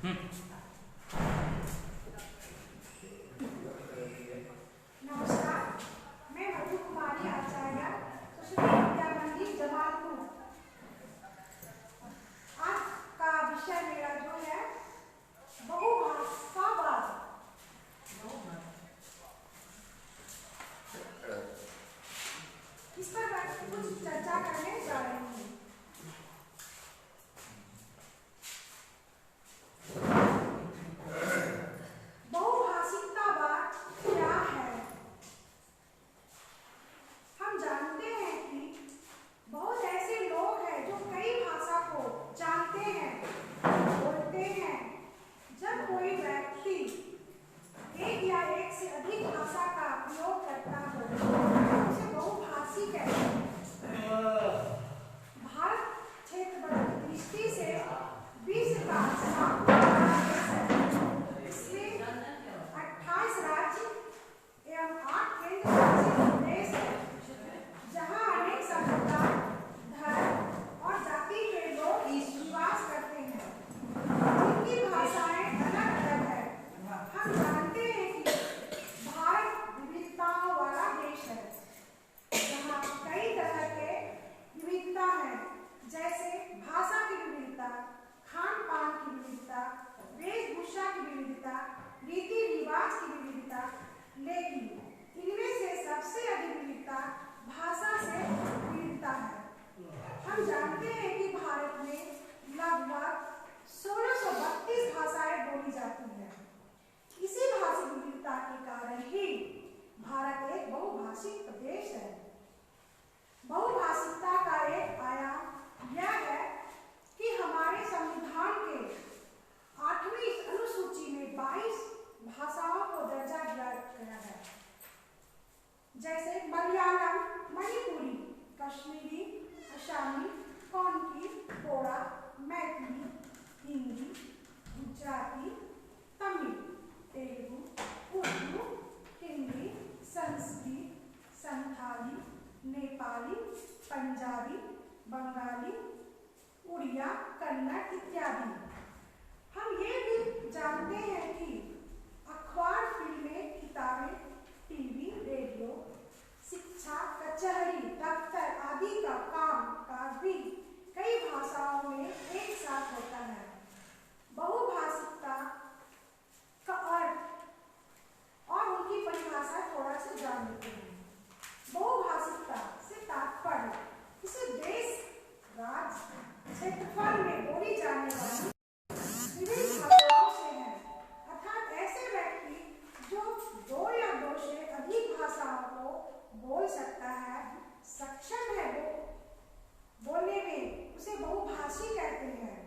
नमस्कार, मैं मधु कुमारी आचार्य, सुश्री विद्या मंदिर जमालपुर। आज का विषय मेरा जो है बहुभाषावाद। इस पर मैं कुछ चर्चा करने जा रही हूँ। बहुभाषिकतावाद क्या है? हम जानते हैं कि बहुत ऐसे लोग हैं जो कई भाषा को जानते हैं, बोलते हैं। जब कोई व्यक्ति एक या एक से अधिक भाषा का प्रयोग करता हो तो उसे बहुभाषी कहते हैं। भारत क्षेत्र की दृष्टि से विश्व का सातवां बड़ा देश है। इसमें 28 राज्य एवं 8 केंद्र शासित प्रदेश है, जहाँ अनेक सभ्यता, धर्म और जाति के लोग निवास करते हैं, जिनकी भाषाएं अलग अलग है। हम जानते हैं कि भारत विविधताओं वाला देश है, जहाँ कई तरह के विविधता है, जैसे भाषा की विविधता, खान पान की विविधता, वेशभूषा की विविधता, रीति रिवाज की विविधता। लेकिन इनमें से सबसे अधिक विविधता भाषा से विविधता है। हम जानते हैं कि भारत में लगभग 1632 भाषाएं बोली जाती हैं। इसी भाषी विविधता के कारण ही भारत एक बहुभाषिक प्रदेश है। बहुभाषिकता का एक आयाम यह है कि हमारे संविधान के 8वीं अनुसूची में 22 भाषाओं को दर्जा दिया गया है, जैसे मलयालम, मणिपुरी, कश्मीरी, असमी, कोंकणी, बोड़ा, मैथिली, हिंदी, गुजराती, तमिल, तेलुगु, उर्दू, हिंदी, संस्कृत, संथाली, नेपाली, पंजाबी, बंगाली, उड़िया, कन्नड़ इत्यादि। हम ये भी जानते हैं कि अखबार, फिल्में, किताबें, टीवी, रेडियो, शिक्षा, कचहरी, दफ्तर आदि का काम भी कई भाषाओं में एक साथ होता है। बहुभाषिकता का अर्थ और उनकी परिभाषा थोड़ा सा जान लेते हैं। बहुभाषिकता से तात्पर्य किसी देश, राज्य, क्षेत्रफल में बोली जाने वाली विभिन्न भाषाओं से है, अर्थात ऐसे व्यक्ति जो 2 या 2 से अधिक भाषाओं को बोल सकता है, सक्षम है वो बोलने में, उसे बहुभाषी कहते हैं।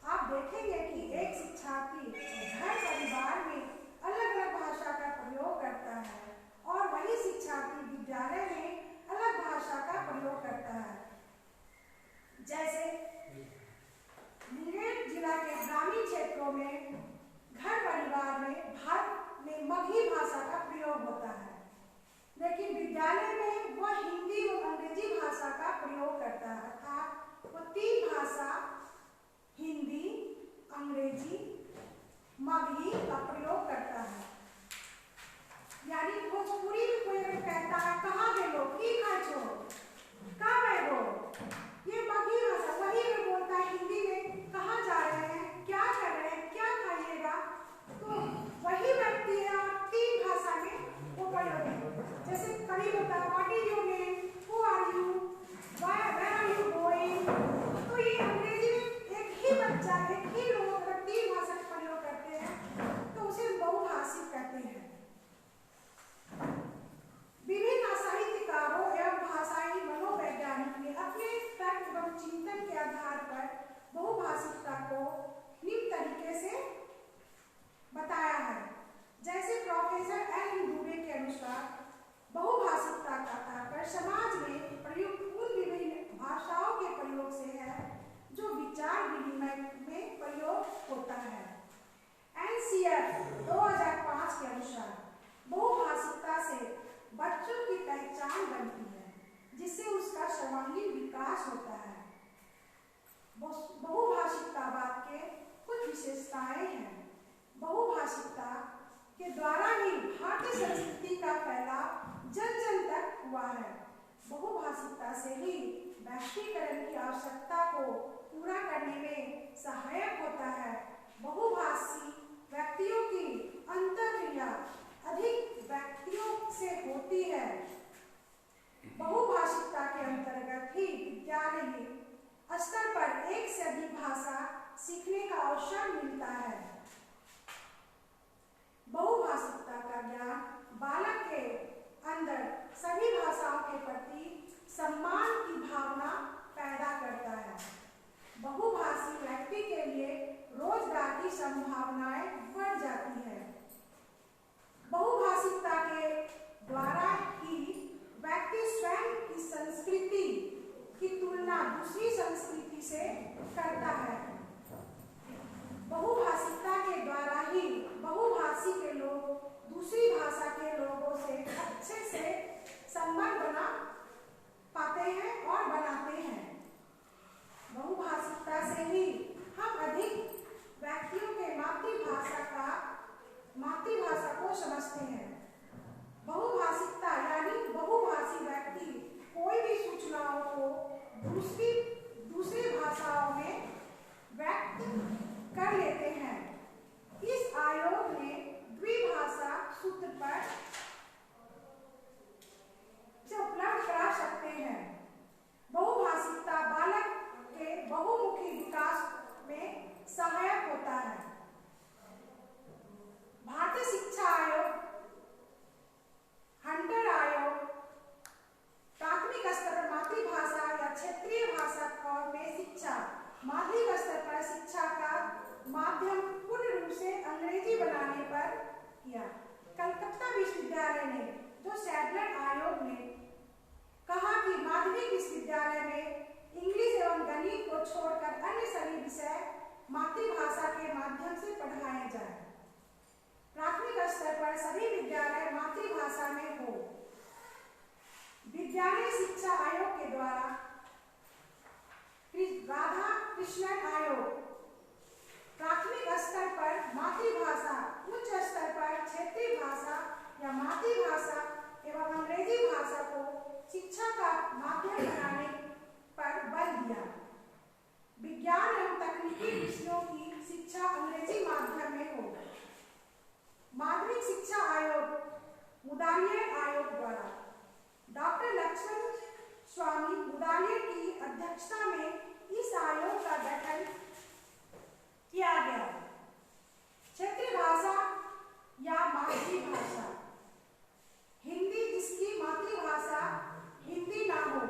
आप देखेंगे कि एक शिक्षार्थी घर परिवार में अलग अलग भाषा का प्रयोग करता है और वही शिक्षार्थी विद्यालय में अलग भाषा का प्रयोग करता है। जैसे मुंगेर जिला के ग्रामीण क्षेत्रों में घर परिवार में भारत में मगही भाषा का प्रयोग होता है, लेकिन विद्यालय में वह हिंदी और अंग्रेजी भाषा का प्रयोग करता है, अर्थात वह 3 भाषा हिंदी, अंग्रेजी, मगही का प्रयोग करता है। यानी भोजपुरी में कोई अगर कहता है कहाँ गेलो, की खाए छो, कहाँ गए हो, ये मगही भाषा। वही अगर बोलता है हिंदी में कहाँ जा रहे हैं, क्या कर रहे हैं, क्या खाइएगा, तो वही व्यक्ति है और 3 भाषा में वो प्रयोग है। जैसे कभी होता है what is your name, who are you, where are you going. तो ये अंग्रेजी में एक ही बच्चा, एक ही लोग अगर 3 भाषा का प्रयोग करते हैं तो उसे बहुभाषी कहते हैं। विभिन्न साहित्यकारों एवं भाषाई मनोवैज्ञानिक ने अपने तर्क एवं चिंतन के आधार पर बहुभाषिकता को निम्न तरीके से बताया है। जैसे प्रोफेसर एल दुबे के अनुसार बहुभाषिकता का तात्पर्य समाज में प्रयुक्त उन विभिन्न भाषाओं के प्रयोग से है जो विचार विनिमय में प्रयोग होता है। NCF 2005 के अनुसार बहुभाषिकता से बच्चों की पहचान बनती है, जिससे उसका सर्वांगीण विकास होता है। बहुभाषिकतावाद के कुछ विशेषताएं हैं। के द्वारा ही भारतीय संस्कृति का फैलाव जन जन तक हुआ है। बहुभाषिकता से ही वैश्वीकरण की आवश्यकता को पूरा करने में सहायक होता है। बहुभाषी व्यक्तियों की अंतःक्रिया अधिक व्यक्तियों से होती है। बहुभाषिकता के अंतर्गत ही विद्यालयीन स्तर पर एक से अधिक भाषा सीखने का अवसर मिलता है। बहुभाषिकता का ज्ञान बालक के अंदर सभी भाषाओं के प्रति सम्मान की भावना पैदा करता है। बहुभाषी व्यक्ति के लिए रोजगार की संभावनाएं बढ़ जाती है। बहुभाषिकता के द्वारा ही व्यक्ति स्वयं की संस्कृति की तुलना दूसरी संस्कृति से करता है। बहुभाषिकता के द्वारा ही बहुभाषी के लोग दूसरी भाषा के लोगों से अच्छे से संबंध बना पाते हैं और बनाते हैं। बहुभाषिकता से ही हम अधिक व्यक्तियों के मातृभाषा को समझते हैं। बहुभाषिकता यानी बहुभाषी व्यक्ति कोई भी सूचनाओं को दूसरी भाषाओं में व्यक्त कर लेते हैं। इस आयोग ने द्विभाषा सूत्र पर से उपलब्ध करा सकते हैं। बहुभाषिकता बालक के बहुमुखी विकास में सहायक होता है। भारतीय शिक्षा आयोग, हंटर आयोग प्राथमिक स्तर पर मातृभाषा या क्षेत्रीय भाषा में शिक्षा, माध्यमिक स्तर पर शिक्षा का माध्यम पूर्ण रूप से अंग्रेजी बनाने पर किया। कलकत्ता विश्वविद्यालय ने जो सैडलर आयोग ने कहा कि माध्यमिक विश्वविद्यालय में इंग्लिश एवं गणित को छोड़कर अन्य सभी विषय मातृभाषा के माध्यम से पढ़ाए जाए। प्राथमिक स्तर पर सभी विद्यालय मातृभाषा में हो। विद्यालय शिक्षा आयोग के द्वारा राधा कृष्णन आयोग प्राथमिक स्तर पर मातृभाषा, उच्च स्तर पर क्षेत्रीय भाषा या मातृभाषा एवं अंग्रेजी भाषा को शिक्षा का माध्यम बनाने पर बल दिया। विज्ञान एवं तकनीकी विषयों की शिक्षा अंग्रेजी माध्यम में हो। माध्यमिक शिक्षा आयोग, मुदालियर आयोग द्वारा डॉक्टर लक्ष्मण स्वामी मुदालियर की अध्यक्षता में इस आयोग का गठन किया गया। क्षेत्रीय भाषा या मातृभाषा, हिंदी जिसकी मातृभाषा हिंदी ना हो,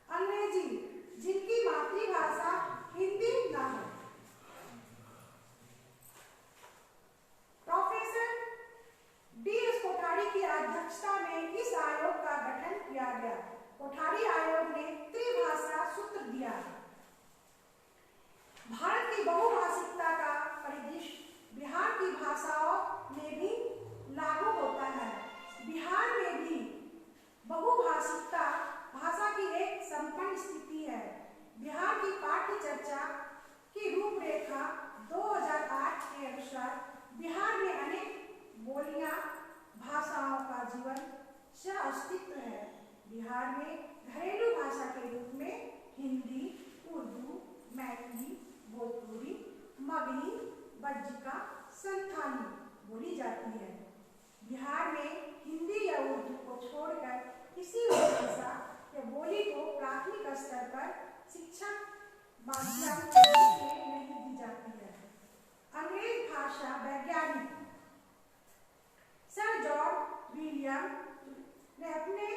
अंग्रेजी जिनकी मातृभाषा हिंदी ना हो। Professor DS. कोठारी की अध्यक्षता में इस आयोग का गठन किया गया। कोठारी आयोग ने त्रिभाषा सूत्र दिया। भारत की बहुभाषिकता का परिदृश्य बिहार की भाषाओं में भी लागू होता है। बिहार में भी बहुभाषिकता भाषा की एक संपन्न स्थिति है। बिहार की पाठ्य चर्चा की रूपरेखा 2008 के अनुसार बिहार में अनेक बोलियां भाषाओं का जीवन सह अस्तित्व है। बिहार में घरेलू भाषा के रूप में हिंदी, उर्दू, मैथिली, भोजपुरी, मगही, बज्जिका, संथाली बोली जाती है। बिहार में हिंदी या उर्दू को छोड़कर किसी भी भाषा या बोली को प्राथमिक स्तर पर शिक्षा माध्यम के रूप में नहीं दी जाती है। अंग्रेज भाषा वैज्ञानिक सर जॉर्ज विलियम ने अपने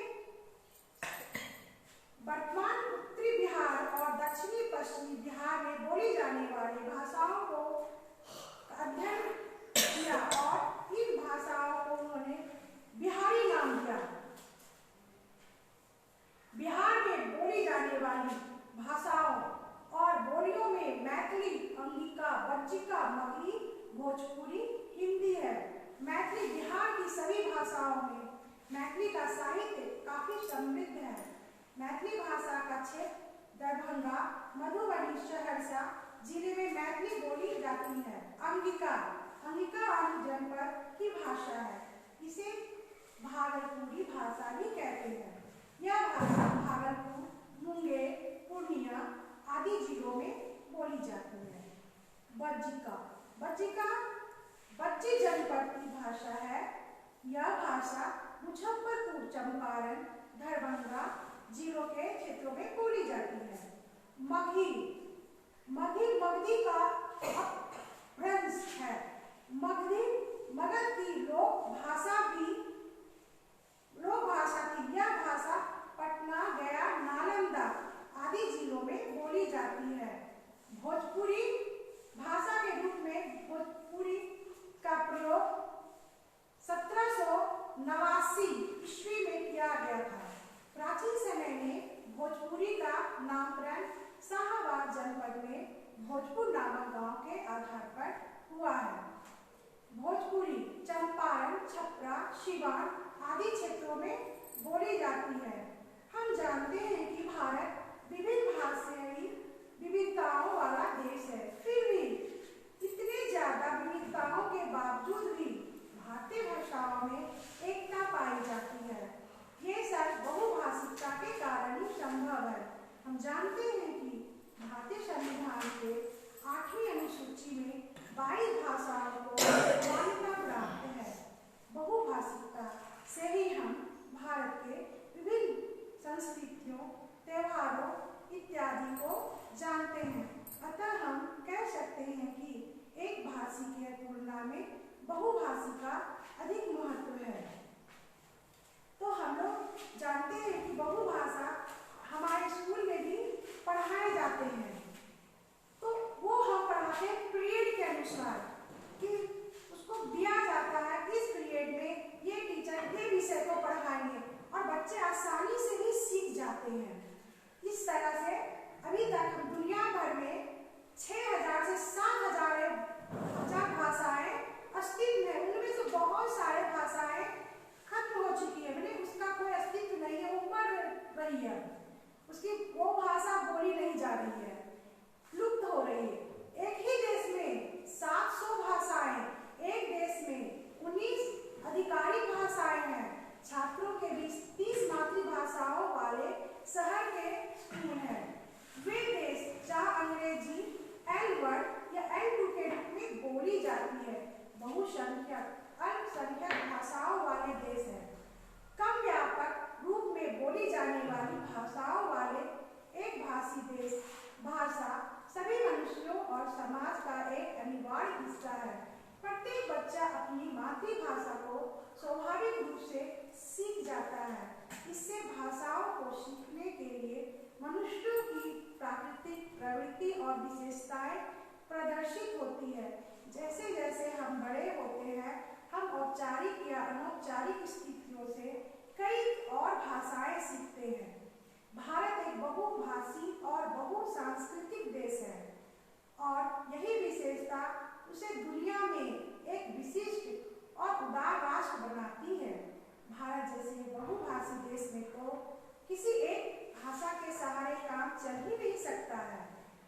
वर्तमान उत्तरी बिहार और दक्षिणी पश्चिमी बिहार में बोली जाने वाली भाषाओं को अध्ययन किया और इन भाषाओं को उन्होंने बिहारी नाम दिया। बिहार में बोली जाने वाली भाषाओं और बोलियों में मैथिली, अंगिका, बज्जिका, मगही, भोजपुरी, हिंदी है। मैथिली बिहार की सभी भाषाओं में मैथिली का साहित्य काफी समृद्ध है। मैथिली भाषा का क्षेत्र दरभंगा, मधुबनी, सहरसा, जिले में मैथिली बोली जाती है। अंगिका, अंगिका आदि जनपद की भाषा है। इसे भागलपुरी भाषा भी कहते हैं। यह भाषा भागलपुर, मुंगेर, पूर्णिया आदि जिलों में बोली जाती है। बज्जिका, बज्जिका बज्जी जनपद की भाषा है। यह भाषा मुजफ्फरपुर, चंपारण, दरभंगा जिलों के क्षेत्रों में बोली जाती है। मगही, मगही मगधी का अपभ्रंश है। मगधी मगध की लोक भाषा थी। यह भाषा पटना, गया, नालंदा आदि जिलों में बोली जाती है। भोजपुरी भाषा के रूप में भोजपुरी का प्रयोग 1789 ईस्वी में किया गया था। प्राचीन समय में भोजपुरी का नामकरण शाहाबाद जनपद में भोजपुर नामक गांव के आधार पर हुआ है। भोजपुरी चंपारण, छपरा, सिवान आदि क्षेत्रों में बोली जाती है। हम जानते हैं कि भारत विभिन्न भाषाई विविधताओं वाला देश है। फिर भी इतने ज्यादा विविधताओं के बावजूद भी भारतीय भाषाओं में एकता पाई जाती है। ये सब बहुभाषिकता के कारण ही संभव है। हम जानते हैं कि भारतीय संविधान के 8वीं अनुसूची में 22 भाषाओं को मान्यता प्राप्त है। बहुभाषिकता से ही हम भारत के विभिन्न संस्कृतियों, त्योहारों इत्यादि को जानते हैं। अतः हम कह सकते हैं कि एक भाषी की तुलना में बहुभाषी का अधिक महत्व है। तो हम लोग जानते हैं कि बहुभाषा हमारे स्कूल में भी पढ़ाए जाते हैं। तो वो हम पढ़ाते हैं पीरियड के अनुसार कि उसको दिया जाता है इस पीरियड में ये टीचर ये विषय को पढ़ाएंगे और बच्चे आसानी से ही सीख जाते हैं। इस तरह से अभी तक हम दुनिया भर में 6000 से 7000 भाषाएं अस्तित्व में, उनमें से बहुत सारे भाषाएं खत्म हो चुकी है, मैंने उसका कोई अस्तित्व नहीं है, ऊपर रही है, उसकी वो भाषा बोली नहीं जा रही है, लुप्त हो रही है। एक ही देश में 700 भाषाएं, एक देश में 19 आधिकारिक भाषाएं हैं। छात्रों के बीच 30 मातृभाषाओं वाले शहर के स्कूल हैं। वे देश जहाँ अंग्रेजी L1 या L2 के रूप में बोली जाती है। बहुसंख्यक अल्पसंख्यक भाषाओं वाले देश हैं। कम व्यापक रूप में बोली जाने वाली भाषाओं वाले एक भाषी देश। भाषा सभी मनुष्यों और समाज का एक अनिवार्य हिस्सा है। प्रत्येक बच्चा अपनी मातृभाषा को स्वाभाविक रूप से सीख जाता है। इससे भाषाओं को सीखने के लिए मनुष्यों की प्राकृतिक प्रवृत्ति और विशेषताएं प्रदर्शित होती है। जैसे जैसे हम बड़े होते हैं, हम औपचारिक या अनौपचारिक स्थितियों से कई और भाषाएं सीखते हैं। भारत एक बहुभाषी और बहुसांस्कृतिक देश है और यही विशेषता उसे दुनिया में एक विशिष्ट और उदार राष्ट्र बनाती है। भारत जैसे बहुभाषी देश में तो किसी एक भाषा के सहारे काम चल ही नहीं सकता है।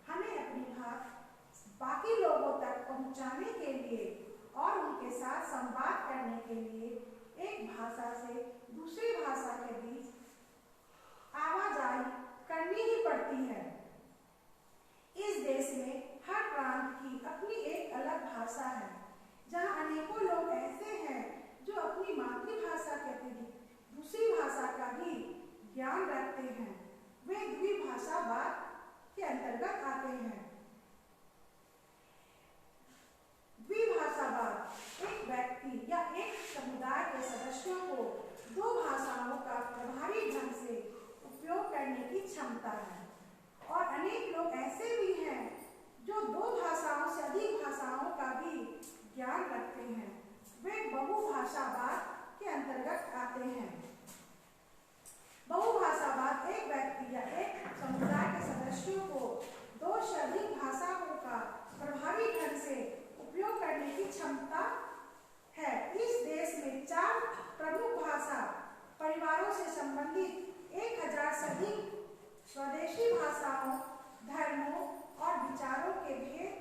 हमें अपनी बात बाकी लोगों तक पहुंचाने के लिए और उनके साथ संवाद करने के लिए एक भाषा से दूसरी भाषा के बीच आवाजाही करनी ही पड़ती है। इस देश में हर प्रांत की अपनी एक अलग भाषा है। जहाँ अनेकों लोग ऐसे हैं जो अपनी मातृभाषा के अतिरिक्त दूसरी भाषा का भी ज्ञान रखते हैं, वे द्विभाषावाद के अंतर्गत आते हैं। द्विभाषावाद एक व्यक्ति या एक समुदाय के सदस्यों को दो भाषाओं का प्रभावी ढंग से उपयोग करने की क्षमता है। और अनेक लोग ऐसे भी हैं जो दो भाषाओं से अधिक भाषाओं का भी ज्ञान रखते हैं, वे बहुभाषावाद के अंतर्गत आते हैं। बहुभाषावाद एक व्यक्ति या एक समुदाय के सदस्यों को दो से अधिक भाषाओं का प्रभावी ढंग से उपयोग करने की क्षमता है। इस देश में 4 प्रमुख भाषा परिवारों से संबंधित 1000 से अधिक स्वदेशी भाषाओं, धर्मों और विचारों के भेद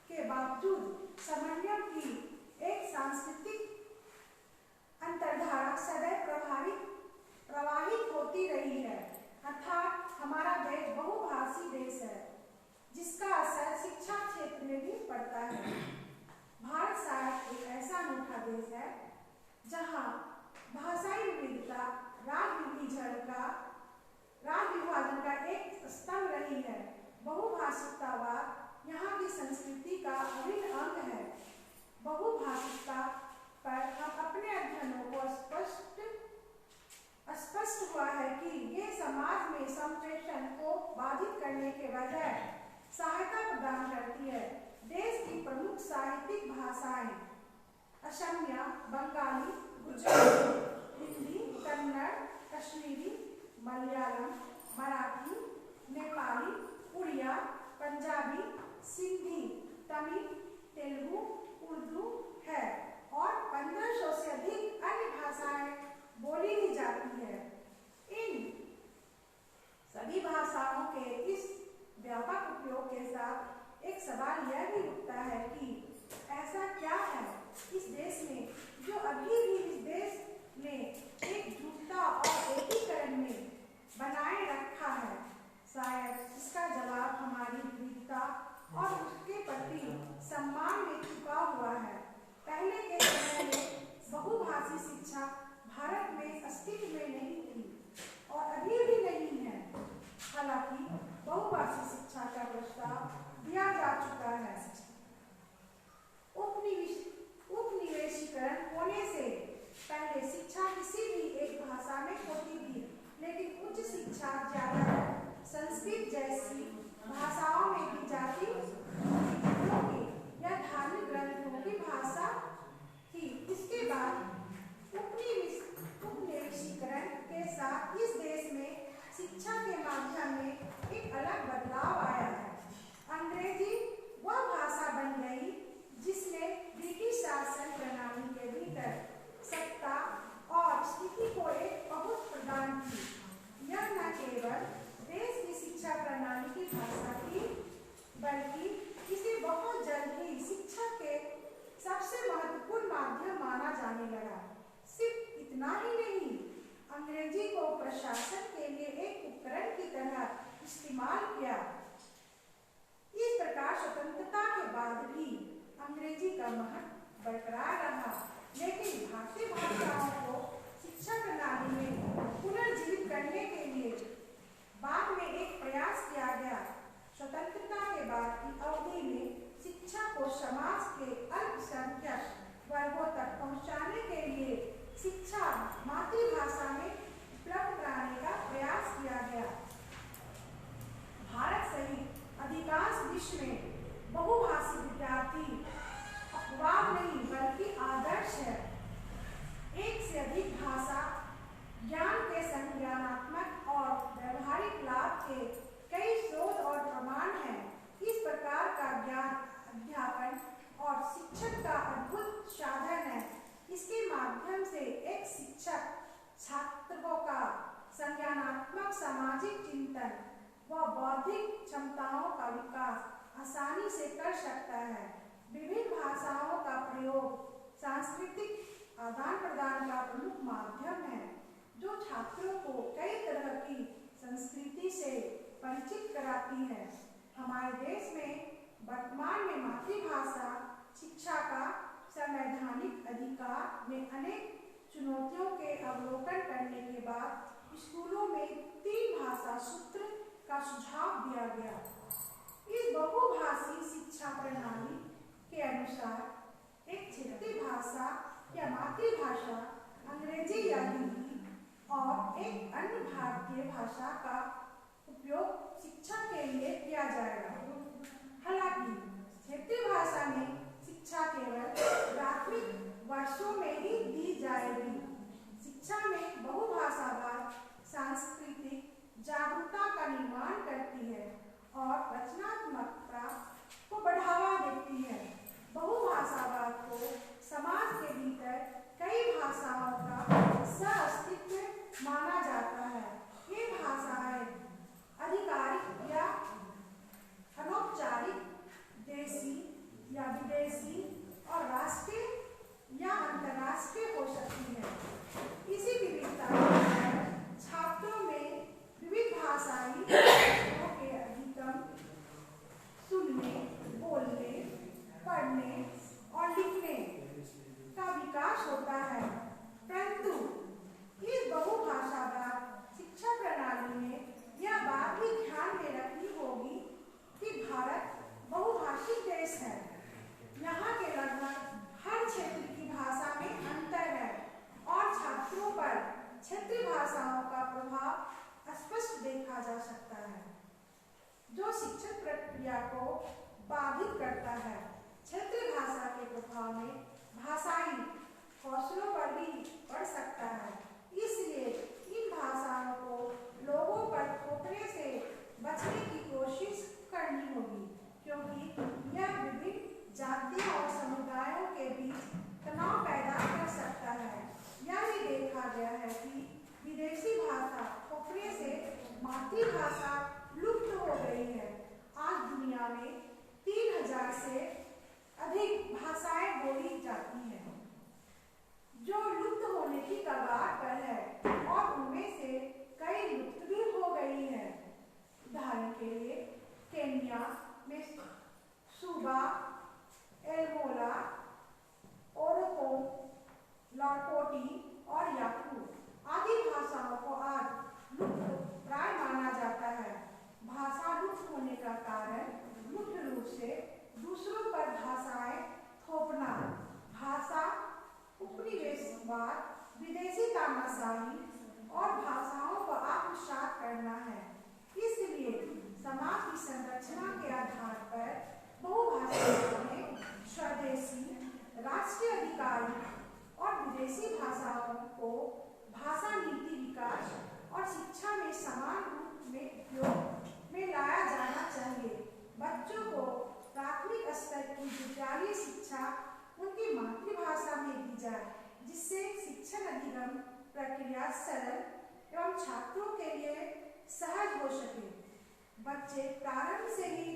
के बावजूद समन्वय की एक सांस्कृतिक अंतर्धारा सदैव प्रवाहित होती रही है। अर्थात हमारा देश बहुभाषी देश है, जिसका असर शिक्षा क्षेत्र में भी पड़ता है। भारत शायद एक ऐसा अनूठा देश है जहाँ भाषाई विविधता राज्य विभाजन का एक स्तंभ रही है। बहुभाषिकतावाद यहाँ की संस्कृति का अभिन्न अंग है। बहुभाषिकता पर हम अपने अध्ययनों को स्पष्ट हुआ है कि ये समाज में संप्रेषण को बाधित करने के बजाय सहायता प्रदान करती है। देश की प्रमुख साहित्यिक भाषाएं असमिया, बंगाली, गुजराती, हिंदी, कन्नड़, कश्मीरी, मलयालम, मराठी, नेपाली, उड़िया, पंजाबी, सिंधी, तमिल, तेलुगु, उर्दू है और 1500 से अधिक अन्य भाषाएं बोली भी जाती है। इन सभी भाषाओं के इस व्यापक उपयोग के साथ एक सवाल यह भी उठता है कि ऐसा क्या है इस देश में जो अभी भी इस देश में एकजुटता और एकीकरण में बनाए रखा है। शायद इसका जवाब हमारी विविधता और उसके प्रति सम्मान में छुपा हुआ है। पहले के समय में बहुभाषी शिक्षा भारत में अस्तित्व में नहीं थी और अभी भी नहीं है। हालांकि बहुभाषी शिक्षा का प्रस्ताव दिया जा चुका है। उपनिवेशीकरण होने से पहले शिक्षा किसी भी एक भाषा में होती थी, लेकिन उच्च शिक्षा ज्यादातर संस्कृत जैसी भाषाओं में दी जाती या धार्मिक ग्रंथों की भाषा थी। इसके बाद उपनिवेशीकरण के साथ इस देश में शिक्षा के माध्यम में एक अलग बदलाव आया है। अंग्रेजी वह भाषा बन गई जिसने ब्रिटिश शासन प्रणाली के भीतर सत्ता और स्थिति को एक पहुंच प्रदान की। यह न केवल देश की शिक्षा प्रणाली की भाषा थी, बल्कि इसे बहुत जल्द ही शिक्षा के सबसे महत्वपूर्ण माध्यम माना जाने लगा। सिर्फ इतना ही नहीं, अंग्रेजी को प्रशासन के लिए एक उपकरण की तरह इस्तेमाल किया। इस प्रकार स्वतंत्रता के बाद भी अंग्रेजी का महत्व बरकरार रहा, लेकिन भारतीय भाषाओं को शिक्षा प्रणाली में पुनर्जीवित करने के लिए बाद में एक प्रयास किया गया। स्वतंत्रता के बाद की अवधि में शिक्षा को समाज के अल्पसंख्यक वर्गों तक पहुंचाने के लिए शिक्षा मातृभाषा में उपलब्ध कराने का प्रयास किया गया। भारत सहित अधिकांश विश्व में बहुभाषी विद्यार्थी अपवाद नहीं बल्कि आदर्श है। एक से अधिक भाषा ज्ञान के संज्ञानात्मक और व्यवहारिक लाभ के कई शोध और प्रमाण हैं। इस प्रकार का ज्ञान अध्यापन और शिक्षक का अद्भुत साधन है। इसके माध्यम से एक शिक्षक छात्रों का संज्ञानात्मक, सामाजिक चिंतन व बौद्धिक क्षमताओं का विकास आसानी से कर सकता है। विभिन्न भाषाओं का प्रयोग सांस्कृतिक आदान प्रदान का प्रमुख माध्यम है, जो छात्रों को कई तरह की संस्कृति से परिचित कराती है। हमारे देश में वर्तमान में मातृभाषा शिक्षा का संवैधानिक अधिकार में अनेक चुनौतियों के अवलोकन करने के बाद स्कूलों में 3 भाषा सूत्र का सुझाव दिया गया। इस बहुभाषी शिक्षा प्रणाली के अनुसार एक क्षेत्रीय भाषा या मातृभाषा अंग्रेजी या हिंदी और एक अन्य भारतीय भाषा का उपयोग शिक्षा के लिए किया जाएगा। हालांकि क्षेत्रीय भाषा में शिक्षा केवल प्राथमिक वर्षों में ही दी जाएगी। शिक्षा में बहुभाषावाद सांस्कृतिक जागरूकता का निर्माण करती है और रचनात्मकता को बढ़ावा देती है। बहुभाषावाद को समाज के भीतर कई भाषाओं का सह-अस्तित्व माना जाता है। ये भाषाएं आधिकारिक या अनौपचारिक स्वदेशी और राष्ट्रीय या अंतर्राष्ट्रीय हो सकती है। इसी विविधता में छात्रों में विविध भाषाई के अधिगम, सुनने, बोलने, पढ़ने और लिखने का विकास होता है। परंतु इस बहुभाषावार शिक्षा प्रणाली में यह बात भी ध्यान में रखनी होगी कि भारत बहुभाषिक देश है। यहाँ के लगभग हर क्षेत्र की भाषा में अंतर है और छात्रों पर क्षेत्रीय भाषाओं का प्रभाव स्पष्ट देखा जा सकता है, जो शिक्षण प्रक्रिया को बाधित करता है। क्षेत्रीय भाषा के प्रभाव में भाषाई कौशलों पर भी पड़ सकता है। इसलिए इन भाषाओं को लोगों पर थोपने से बचने की कोशिश करनी होगी, क्योंकि यह विभिन्न जातियों और समुदायों के बीच तनाव पैदा कर सकता है। यह भी देखा गया है कि विदेशी भाषा थोपने से मातृभाषा लुप्त हो गई है। आज दुनिया में 3000 से अधिक भाषाएं बोली जाती हैं, जो लुप्त होने की कगार पर है और उनमें से कई लुप्त भी हो गई हैं। उदाहरण के लिए केन्या में सूबा, एल्मोला, ओरोको, लॉरकोटी और याकू आदि भाषाओं को आज लुप्त प्राय माना जाता है। भाषा लुप्त होने का कारण मुख्य रूप से दूसरों पर भाषाएं थोपना, भाषा उपनिवेशवाद, विदेशी तानाशाही और भाषाओं को आत्मसात करना है। इसलिए समाज की संरचना के आधार पर बहुभाषाओं में स्वदेशी, राष्ट्रीय अधिकारी और विदेशी भाषाओं को भाषा नीति, विकास और शिक्षा में समान रूप में उपयोग में लाया जाना चाहिए। बच्चों को प्राथमिक स्तर की विद्यालय शिक्षा उनकी मातृभाषा में दी जाए, जिससे शिक्षण अधिगम प्रक्रिया सरल एवं छात्रों के लिए सहज हो सके। बच्चे प्रारंभ से ही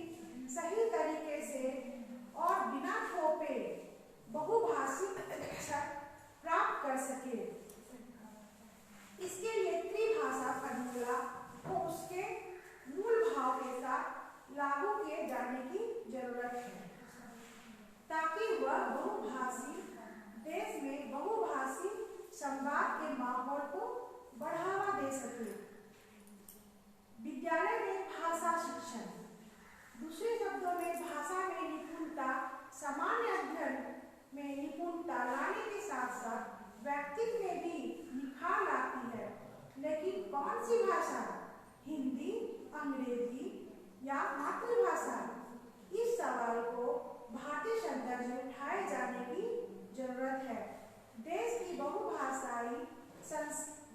सही तरीके से और बिना थोपे बहुभाषिक शिक्षा प्राप्त कर सके। इसके लिए त्रिभाषा फॉर्मूला को उसके मूल भाव के साथ लागू किए जाने की जरूरत है, ताकि वह बहुभाषी देश में बहुभाषी संवाद के माहौल को बढ़ावा दे सके। विद्यालय में भाषा शिक्षण, दूसरे शब्दों में भाषा में निपुणता, सामान्य अध्ययन में निपुणता लाने के साथ साथ व्यक्तित्व में भी निखार लाती है। लेकिन कौन सी भाषा, हिंदी, अंग्रेजी या मातृभाषा? इस सवाल को भारतीय संदर्भ में उठाए जाने की जरूरत है। देश की बहुभाषाई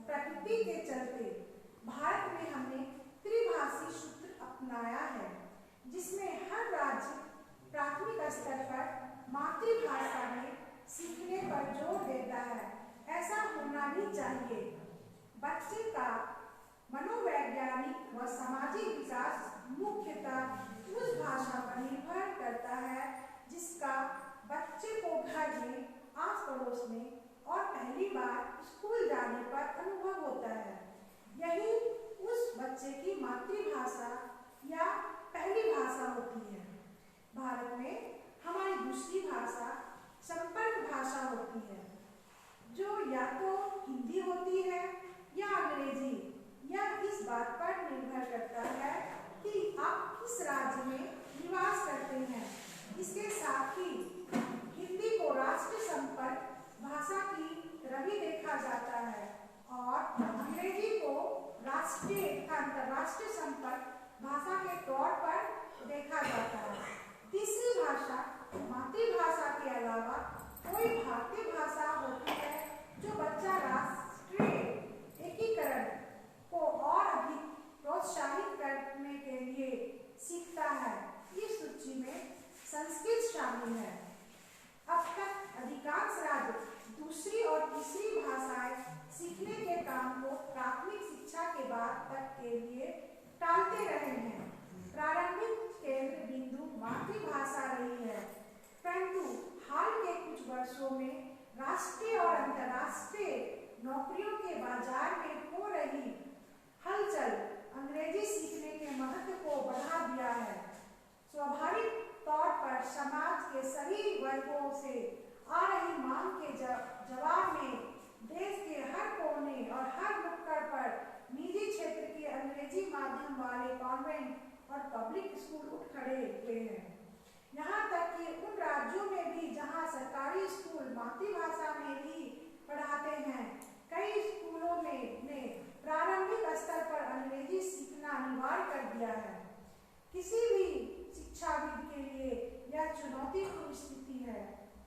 प्रकृति के चलते भारत में हमने त्रिभाषी सूत्र अपनाया है, जिसमें हर राज्य प्राथमिक स्तर पर मातृभाषा में सीखने पर जोर देता है। ऐसा होना भी चाहिए। बच्चे का मनोवैज्ञानिक व सामाजिक विकास मुख्यतः उस भाषा पर निर्भर करता है जिसका बच्चे को घर में, आस पड़ोस में और पहली बार स्कूल जाने पर अनुभव होता है। यही उस बच्चे की मातृभाषा या पहली भाषा होती है। भारत में हमारी दूसरी भाषा संपर्क भाषा होती है, जो या तो हिंदी होती है या अंग्रेजी। यह इस बात पर निर्भर करता है कि आप किस राज्य में निवास करते हैं। इसके साथ ही हिंदी को राष्ट्रीय संपर्क भाषा की तरह भी देखा जाता है और अंग्रेजी को राष्ट्रीय तथा अंतर्राष्ट्रीय संपर्क भाषा के तौर पर देखा जाता है। तीसरी भाषा मातृभाषा के अलावा कोई भारतीय भाषा होती है जो बच्चा राष्ट्रीय एकीकरण को और अधिक प्रोत्साहित करने के लिए सीखता है। इस सूची में संस्कृत शामिल है। अब तक अधिकांश राज्य दूसरी और तीसरी भाषाएं सीखने के काम को प्राथमिक शिक्षा के बाद तक के लिए टालते रहे हैं। प्रारंभिक केंद्र बिंदु मातृभाषा रही है, राष्ट्रीय और अंतर्राष्ट्रीय नौकरियों के बाजार में हो रही हलचल अंग्रेजी सीखने के महत्व को बढ़ा दिया है। स्वाभाविक तौर पर समाज के सभी वर्गों से आ रही मांग के जवाब में देश के हर कोने और हर नुक्कड़ पर निजी क्षेत्र के अंग्रेजी माध्यम वाले कॉन्वेंट और पब्लिक स्कूल उठ खड़े हुए हैं। यहाँ तक कि उन राज्यों में भी जहाँ सरकारी स्कूल मातृभाषा में ही पढ़ाते हैं, कई स्कूलों में ने प्रारंभिक स्तर पर अंग्रेजी सीखना अनिवार्य कर दिया है। किसी भी शिक्षाविद के लिए यह चुनौतीपूर्ण स्थिति है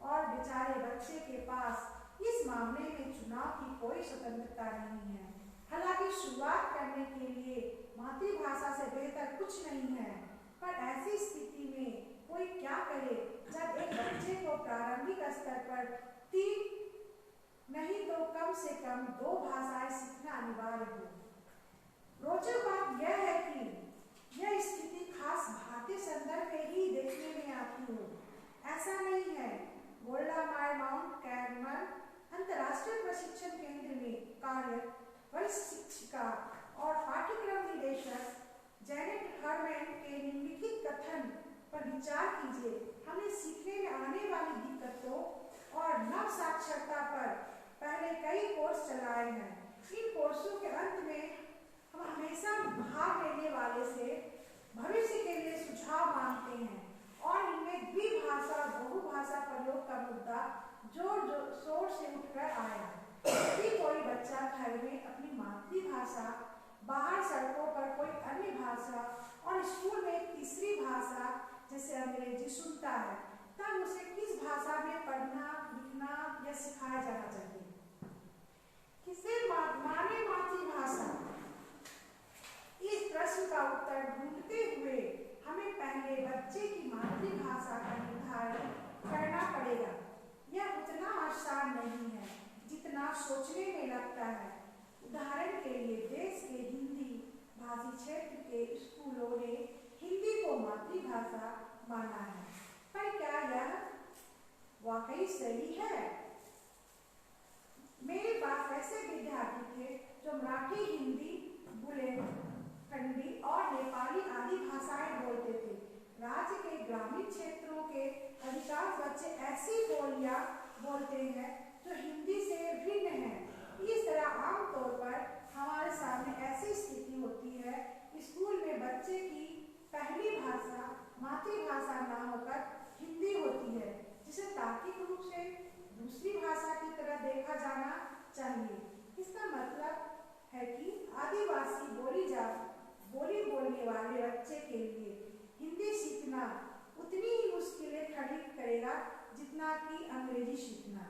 और बेचारे बच्चे के पास इस मामले में चुनाव की कोई स्वतंत्रता नहीं है। हालांकि शुरुआत करने के लिए मातृभाषा से बेहतर कुछ नहीं है, पर ऐसी स्थिति में कोई क्या करे जब एक बच्चे को प्रारंभिक स्तर पर 3 नहीं तो कम से कम 2 भाषाएं सीखना अनिवार्य हो। रोचक बात यह है कि यह स्थिति खास भारतीय संदर्भ में ही देखने में आती हो। ऐसा नहीं है। गोल्डा मायर माउंट कैरमल अंतर्राष्ट्रीय प्रशिक्षण केंद्र में कार्यरत वरिष्ठ शिक्षिका और पाठ्यक्रम निदेशक जेनेट हरमैन के निम्नलिखित कथन पर विचार कीजिए। हमने सीखने में आने वाली दिक्कतों और नव साक्षरता पर पहले कई कोर्स चलाए हैं। इन कोर्सों के अंत में हम हमेशा भाग लेने वाले से भविष्य के लिए सुझाव मांगते हैं और इनमें द्विभाषा और बहुभाषा प्रयोग का मुद्दा जोर शोर से उठकर आया। यदि कोई बच्चा घर में अपनी मातृभाषा, बाहर सड़कों पर कोई अन्य भाषा और स्कूल में तीसरी भाषा जैसे अंग्रेजी सुनता है, तब उसे किस भाषा में पढ़ना, लिखना या सिखाया जाना चाहिए? किसे माने मातृभाषा? इस प्रश्न का उत्तर ढूंढते हुए हमें पहले बच्चे की मातृभाषा का निर्धारण करना पड़ेगा। यह उतना आसान नहीं है जितना सोचने में लगता है। उदाहरण के लिए देश के हिंदी भाषी क्षेत्र के स्कूलों ने हिंदी को मातृभाषा माना है, पर क्या यह वाकई सही है? मेरे पास ऐसे विद्यार्थी थे जो मराठी, हिंदी, बुंदेलखंडी और नेपाली आदि भाषाएं बोलते थे। राज्य के ग्रामीण क्षेत्रों के अधिकांश बच्चे ऐसी बोलियां बोलते हैं जो हिंदी से भिन्न है। इस तरह आमतौर पर हमारे सामने ऐसी स्थिति होती है, स्कूल में बच्चे की पहली भाषा मातृभाषा ना होकर हिंदी होती है, जिसे तार्किक रूप से दूसरी भाषा की तरह देखा जाना चाहिए। इसका मतलब है कि आदिवासी बोली बोलने वाले बच्चे के लिए हिंदी सीखना उतनी ही मुश्किलें खड़ी करेगा जितना कि अंग्रेजी सीखना।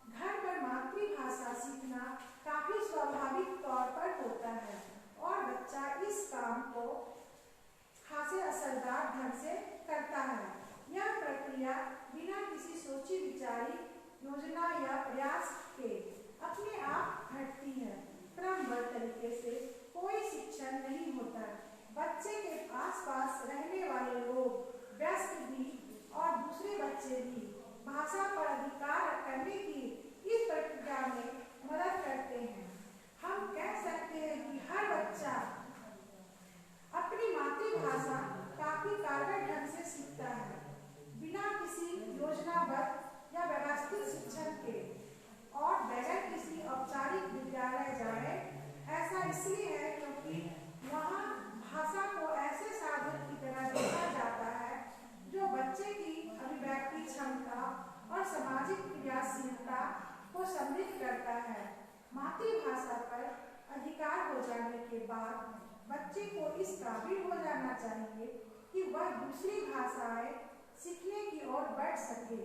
घर पर मातृभाषा सीखना काफी स्वाभाविक तौर पर होता है और बच्चा इस काम को खासे असरदार ढंग से करता है। यह प्रक्रिया बिना किसी सोची विचारी योजना या प्रयास के अपने आप घटती है। क्रमबद्ध तरीके से कोई शिक्षण नहीं होता। बच्चे के आसपास रहने वाले लोग, वयस्क भी और दूसरे बच्चे भी भाषा पर अधिकार करने की इस प्रक्रिया में मदद करते हैं। हम कह सकते हैं कि हर बच्चा अपनी मातृभाषा काफी कारगर ढंग से सीखता है, बिना किसी योजनाबद्ध या व्यवस्थित शिक्षण के और बगैर किसी औपचारिक विद्यालय जाए। ऐसा इसलिए है क्योंकि वहाँ भाषा को ऐसे साधन की तरह देखा जाता है जो बच्चे की अभिव्यक्ति क्षमता और सामाजिक क्रियाशीलता को समृद्ध करता है। मातृभाषा पर अधिकार हो जाने के बाद बच्चे को इस काबिल हो जाना चाहिए कि वह दूसरी भाषाएं सीखने की ओर बढ़ सके।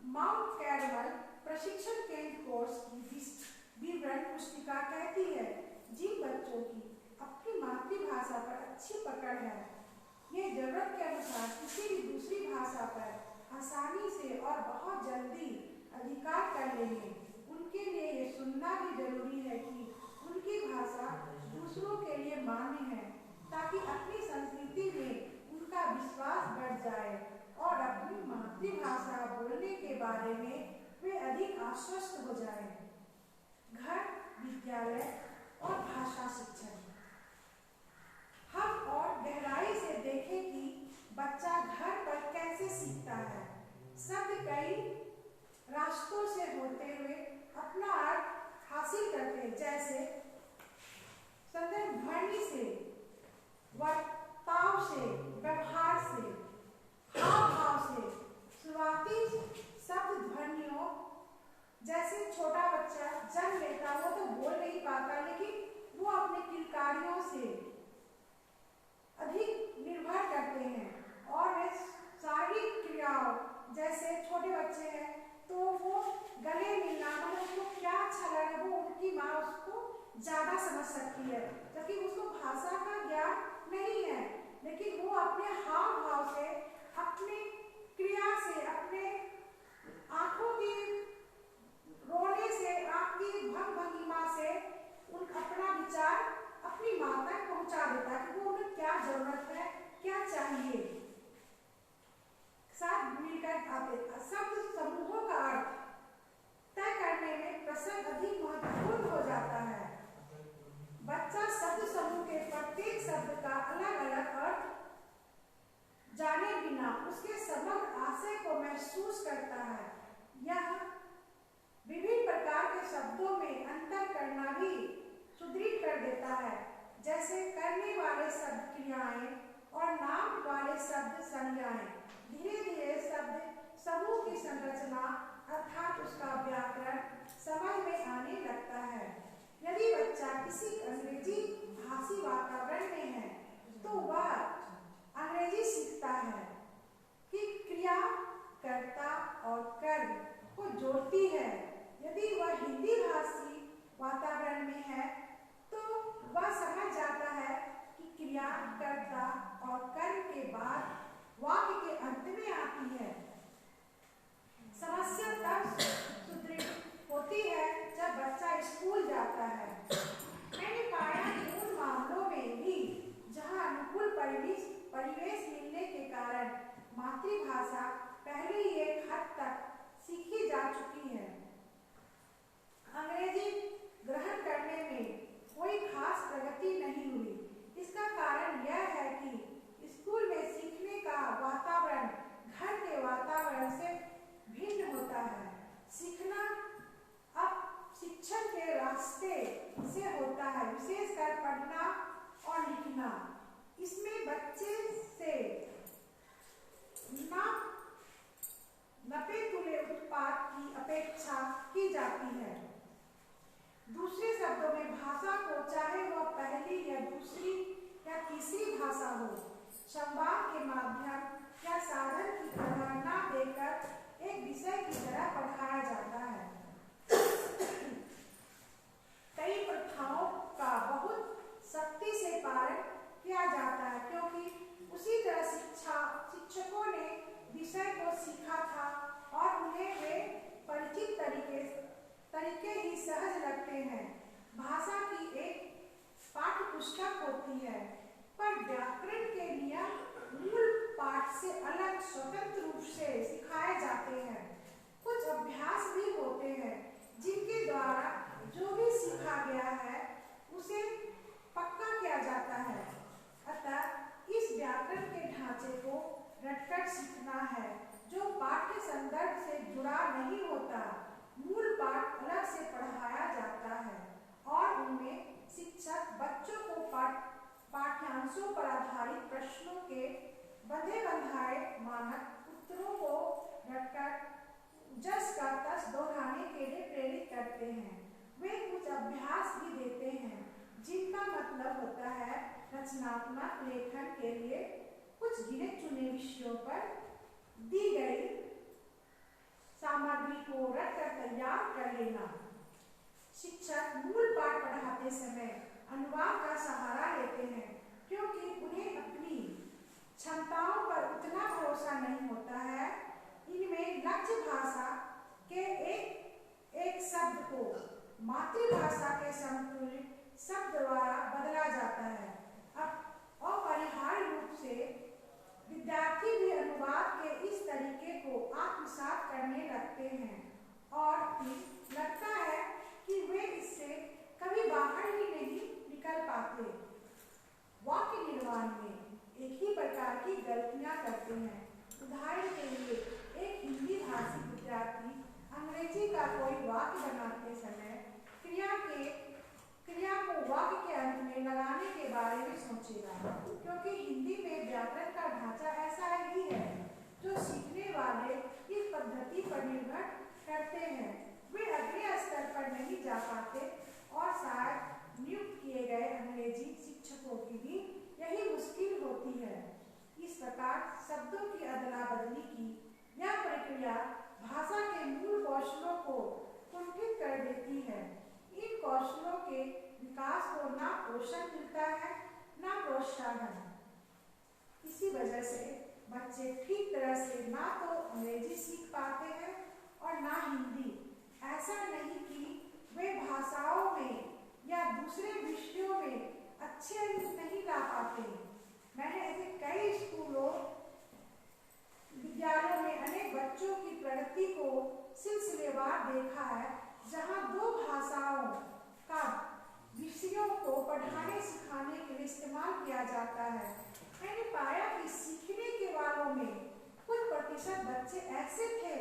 माउंट कैरमल प्रशिक्षण केंद्र कोर्स की विवरण पुस्तिका कहती है, जिन बच्चों की अपनी मातृभाषा पर अच्छी पकड़ है, ये जरूरत के अनुसार किसी भी दूसरी भाषा पर आसानी से और बहुत जल्दी अधिकार कर लेंगे। उनके लिए ये सुनना भी जरूरी है कि उनकी भाषा दूसरों के लिए मान्य है, ताकि अपनी संस्कृति में उनका विश्वास बढ़ जाए और अपनी मातृभाषा बोलने के बाद बारे में वे अधिक आश्वस्त हो जाएं। घर, विद्यालय और भाषा शिक्षण। हम और गहराई से देखें कि बच्चा घर पर कैसे सीखता है। शब्द कई रास्तों से होते हुए अपना अर्थ हासिल करते हैं, जैसे संदर्भ ध्वनि से, वर्ताव से, व्यवहार से, हाव भाव से। शुरुआती शब्द ध्वनियों, जैसे छोटा बच्चा जन्म लेता, वो तो बोल नहीं पाता, लेकिन वो अपने किलकारियों से अधिक निर्भर करते हैं। और वे शारीरिक क्रियाओं, जैसे छोटे बच्चे हैं तो वो गले मिलना, मतलब उसको क्या अच्छा लगे वो उनकी माँ उसको ज्यादा समझ सकती है, जबकि उसको भाषा का ज्ञान नहीं है, लेकिन वो अपने हाव भाव से, अपने क्रिया से, अपने आंखों की रोने से, आंख की भंगिमा से अपना विचार अपनी माँ तक पहुंचा देता है कि वो उन्हें क्या जरूरत है, क्या चाहिए। साथ मिलकर आते शब्द समूहों का अर्थ तय करने में प्रसंग अधिक महत्वपूर्ण हो जाता है। बच्चा शब्द समूह के प्रत्येक शब्द का अलग अलग अर्थ जाने बिना उसके समग्र आशय को महसूस करता है। यह विभिन्न प्रकार के शब्दों में अंतर करना भी सुदृढ़ कर देता है, जैसे करने वाले शब्द क्रियाएं और नाम वाले शब्द संज्ञाएं। धीरे धीरे शब्द समूह की संरचना अर्थात उसका व्याकरण समझ में आने लगता है। यदि बच्चा किसी अंग्रेजी भाषी वातावरण में है तो वह अंग्रेजी सीखता है कि क्रिया, कर्ता और कर्म को जोड़ती है। यदि वह हिंदी भाषी वातावरण में है तो वह समझ जाता है कि क्रिया, कर्ता और कर्म के बाद वाक्य के अंत में आती है। समस्या तब सुदृढ़ होती है जब बच्चा स्कूल जाता है। मैंने पाया कि उन मामलों में भी जहां अनुकूल परिवेश मिलने के कारण मातृभाषा पहले ही एक हद तक सीखी जा चुकी है, अंग्रेजी ग्रहण करने में कोई खास प्रगति नहीं हुई। इसका कारण यह है कि स्कूल में सीखने का वातावरण घर के वातावरण से भिन्न होता है। सीखना अब शिक्षण के रास्ते से होता है, विशेषकर पढ़ना और लिखना। इसमें बच्चे से नपे तुले उत्पाद की अपेक्षा की जाती है। दूसरे शब्दों में भाषा को, चाहे वह पहली या दूसरी या तीसरी भाषा हो, संवाद के माध्यम या साधन की तरह न देकर एक विषय की तरह पढ़ाया जाता है। कई प्रथाओं का बहुत सख्ती से पालन किया जाता है, क्योंकि उसी तरह शिक्षकों ने विषय को सीखा था और उन्हें वे परिचित तरीके ही सहज लगते हैं। भाषा की एक पाठ्य पुस्तक होती है, पर व्याकरण के नियम मूल पाठ से अलग स्वतंत्र रूप से सिखाए जाते हैं। कुछ अभ्यास भी होते हैं जिनके द्वारा जो भी सीखा गया है उसे पक्का किया जाता है। अतः इस व्याकरण के ढांचे को रटकर सीखना है जो पाठ्य संदर्भ से जुड़ा नहीं होता। मूल पाठ अलग से पढ़ाया जाता है और उनमें शिक्षक बच्चों को पाठ्यांशों पर आधारित प्रश्नों के बंधे बंधाए मानक उत्तरों को रटकर जस का तस दोहराने के लिए प्रेरित करते हैं। वे कुछ अभ्यास भी देते हैं जिनका मतलब होता है रचनात्मक लेखन के लिए कुछ गिने चुने विषयों पर दी गई सामग्री को रटकर तैयार कर लेना। शिक्षक मूल पाठ पढ़ाते समय अनुवाद का सहारा लेते हैं, क्योंकि उन्हें अपनी क्षमताओं पर उतना भरोसा नहीं होता है। इनमें लक्ष्य भाषा के एक शब्द को मातृभाषा के समतुल्य शब्द द्वारा बदला जाता है। अब अपरिहार्य रूप से विद्यार्थी भी अनुवाद के इस तरीके को आत्मसात करने लगते हैं और फिर लगता है कि वे इससे कभी बाहर ही नहीं निकल पाते। वाक्य निर्माण में एक ही प्रकार की गलतियां करते हैं। उदाहरण के लिए एक हिंदी भाषी विद्यार्थी अंग्रेजी का कोई वाक्य बनाते समय क्रिया को वाक्य के अंत में लगाने के बारे में सोचेगा, क्योंकि हिंदी में व्याकरण का ढांचा ऐसा ही है जो सीखने वाले इस पद्धति पर निर्भर करते हैं। वे अगले स्तर पर नहीं जा पाते और शायद नियुक्त किए गए अंग्रेजी शिक्षकों की भी यही मुश्किल होती है। इस प्रकार शब्दों की अदला बदली की यह प्रक्रिया भाषा के मूल कौशलों को कुंठित कर देती है। इन कौशलों के विकास को ना पोषण मिलता है ना प्रोत्साहन। इसी वजह से बच्चे ठीक तरह से ना तो अंग्रेजी सीख पाते हैं और ना हिंदी। ऐसा नहीं कि वे भाषाओं में या दूसरे विषयों में अच्छे अंक नहीं ला पाते। मैंने ऐसे कई स्कूलों विद्यालयों में अनेक बच्चों की प्रगति को सिलसिलेवार देखा है, जहां दो भाषाओं का विषयों को पढ़ाने सिखाने के लिए इस्तेमाल किया जाता है। मैंने पाया कि सीखने के वालों में कुछ प्रतिशत बच्चे ऐसे थे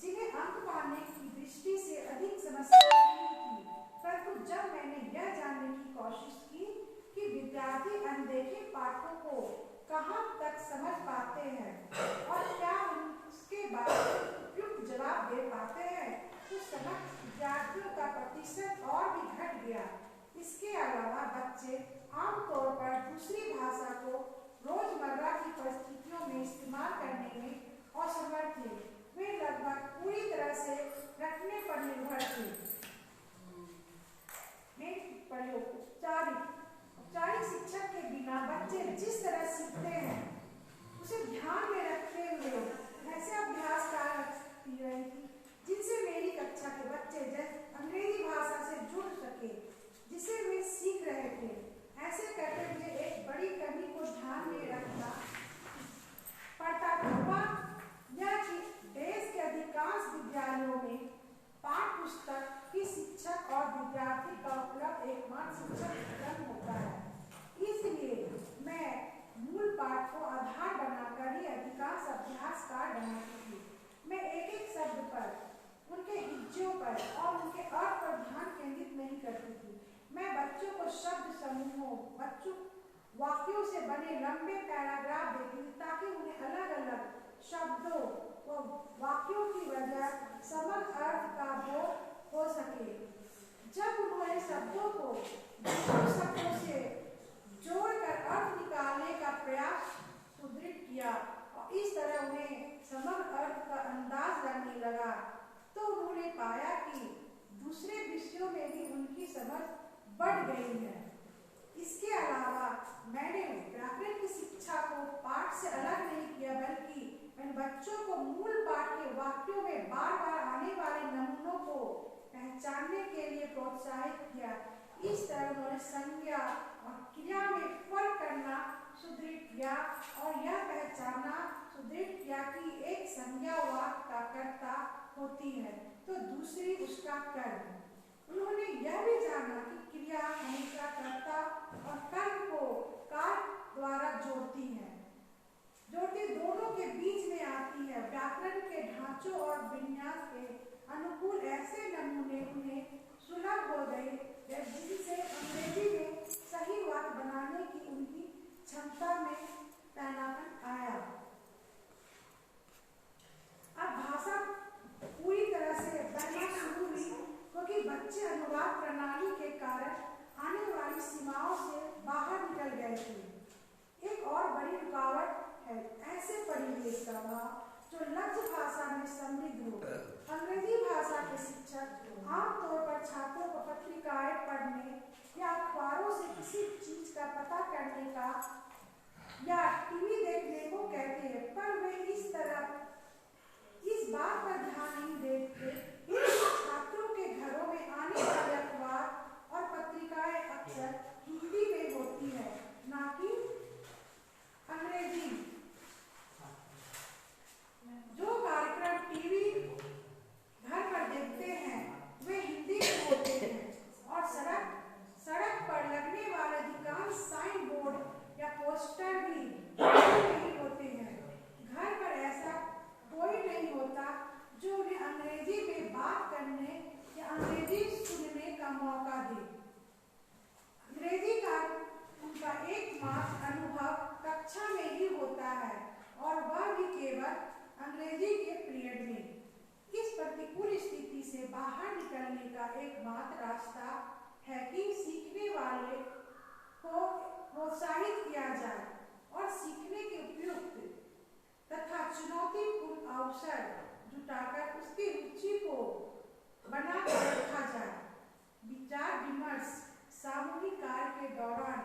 जिन्हें अंक पाने की दृष्टि से अधिक समस्या नहीं थी, परंतु जब मैंने यह जानने की कोशिश की कि विद्यार्थी अनदेखे पाठों को कहाँ तक समझ पाते हैं और क्या उसके बाद उपयुक्त जवाब दे पाते हैं, तो समझ विद्यार्थियों का प्रतिशत और भी घट गया। इसके अलावा बच्चे आमतौर पर दूसरी भाषा को रोजमर्रा की परिस्थितियों में इस्तेमाल करने में असमर्थ थे। वे लगभग पूरी तरह से रटने पर निर्भर थे। औपचारिक शिक्षक के बिना बच्चे जिस तरह सीखते हैं उसे ध्यान में रखते हुए ऐसे अभ्यास करती रही थी जिनसे मेरी कक्षा के बच्चे अंग्रेजी भाषा से जुड़ सके जिसे वे सीख रहे थे। ऐसे करते मुझे एक बड़ी कमी को ध्यान में रखना पड़ता था, यह कि देश के अधिकांश विद्यालयों में पाठ्य पुस्तक की शिक्षक और विद्यार्थी का उपलब्ध एकमात्र शिक्षक होता है। इसलिए मैं मूल पाठ को आधार बनाकर ही अधिकांश अभ्यास कार्ड बनाती थी। मैं एक एक शब्द पर, उनके हिज्जों पर और उनके अर्थ पर ध्यान केंद्रित नहीं करती थी। मैं बच्चों को शब्द समूहों, वाक्यों से बने लंबे पैराग्राफ देती थी ताकि उन्हें अलग अलग शब्दों व वाक्यों की वजह समग्र अर्थ का बोध हो सके। जब उन्होंने शब्दों को दूसरे शब्दों से जोड़कर अर्थ निकालने का प्रयास सुदृढ़ किया और इस तरह उन्हें समग्र अर्थ का अंदाज लगने लगा, तो उन्होंने पाया कि दूसरे विषयों में भी उनकी समझ बढ़ गई है। इसके अलावा मैंने व्याकरण की शिक्षा को पाठ से अलग नहीं किया, बल्कि मैंने बच्चों को मूल पाठ के वाक्यों में बार बार आने वाले नमूनों को पहचानने के लिए प्रोत्साहित किया। इस तरह उन्होंने संज्ञा और क्रिया में फर्क करना सुदृढ़ किया और यह पहचानना सुदृढ़ किया कि एक संज्ञा वाक्य का कर्ता होती है तो दूसरी उसका कर्म। उन्होंने यह भी जाना कि क्रिया हमेशा कर्ता और कर्म को कार्य द्वारा जोड़ती दोनों के बीच में आती है। व्याकरण के ढांचों और विन्यास के अनुकूल ऐसे नमूने उन्हें सुलभ हो गए जिनसे अंग्रेजी में सही वाक्य बनाने की उनकी क्षमता में पैनापन आया। अब भाषा पूरी तरह से बनना शुरू हुई क्योंकि बच्चे अनुवाद प्रणाली के कारण आने वाली सीमाओं से बाहर निकल गए थे। एक और बड़ी रुकावट है ऐसे परिवेश का अभाव जो लक्ष्य भाषा में समृद्ध हो। अंग्रेजी भाषा के शिक्षक आमतौर पर छात्रों को पत्रिकाएं पढ़ने या अखबारों से किसी चीज का पता करने का या टीवी देखने को कहते हैं, पर वे इस बात पर ध्यान नहीं देते कि छात्रों के घरों में आने वाले अखबार और पत्रिकाएं अक्सर हिंदी में होती है, ना कि अंग्रेजी। जो कार्यक्रम बात करने या अंग्रेजी सुनने का मौका दें। अंग्रेजी का उनका एकमात्र अनुभव कक्षा में ही होता है और वह भी केवल अंग्रेजी के पीरियड में। इस प्रतिकूल स्थिति से बाहर निकलने का एकमात्र रास्ता है कि सीखने वाले को प्रोत्साहित किया जाए और सीखने के उपयुक्त तथा चुनौतीपूर्ण अवसर जुटाकर उसकी रुचि को बनाकर रखा जाए। विचार विमर्श सामूहिक कार्य के दौरान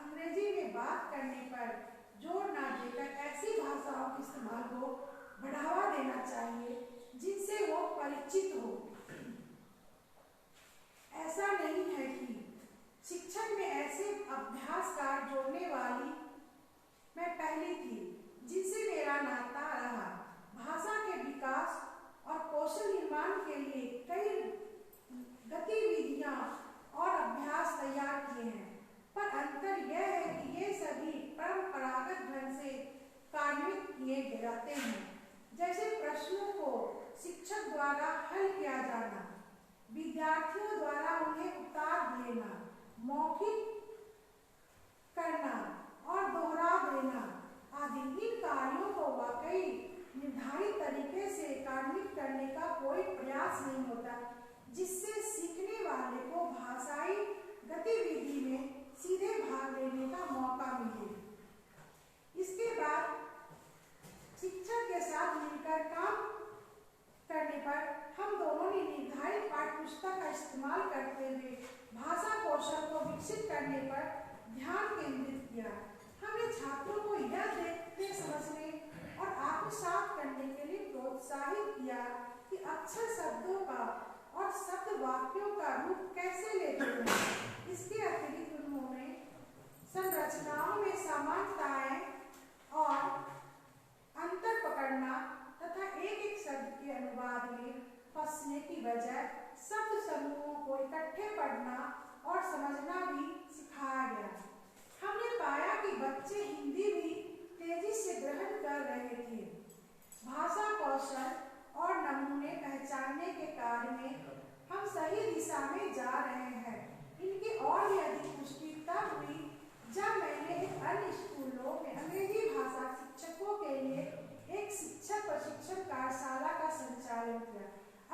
अंग्रेजी में बात करने पर जोर न देकर ऐसी भाषाओं के इस्तेमाल को बढ़ावा देना चाहिए जिनसे वो परिचित हो। ऐसा नहीं है कि शिक्षण में ऐसे अभ्यासकार जोड़ने वाली मैं पहली थी जिनसे मेरा नाता रहा। भाषा के विकास और कौशल निर्माण के लिए कई गतिविधियां और अभ्यास तैयार किए हैं, पर अंतर यह है कि ये सभी परंपरागत ढंग से कार्यान्वित किए जाते हैं, जैसे प्रश्नों को शिक्षक द्वारा हल किया जाना, विद्यार्थियों द्वारा उन्हें उतार देना, मौखिक करना और दोहराव देना आदि। इन कार्यों को वाकई निर्धारित तरीके से कार्यान्वित करने का कोई प्रयास नहीं होता जिससे सीखने वाले को भाषाई गतिविधि में सीधे भाग लेने का मौका मिले। इसके बाद शिक्षक के साथ मिलकर काम करने पर हम दोनों ने निर्धारित पाठ्यपुस्तक का इस्तेमाल करते हुए भाषा कौशल को विकसित करने पर ध्यान केंद्रित किया। हमने छात्रों को यह देखने, समझने और आत्मसात करने के लिए प्रोत्साहित किया कि अक्षर शब्दों का और शब्द वाक्यों का रूप कैसे लेते हैं। इसके अतिरिक्त उन्होंने संरचनाओं में समानताएं और अंतर पकड़ना तथा एक एक शब्द के अनुवाद में फंसने की बजाय शब्द समूहों को इकट्ठे पढ़ना और समझना भी सिखाया गया। हमने पाया कि बच्चे हिंदी भी तेजी से ग्रहण कर रहे थे। भाषा कौशल और नमूने पहचानने के कार्य में हम सही दिशा में जा रहे हैं। इनकी और भी अधिक पुष्टि तब हुई जब मैंने एक अन्य स्कूलों में अंग्रेजी भाषा शिक्षकों के लिए एक शिक्षक प्रशिक्षण कार्यशाला का संचालन किया।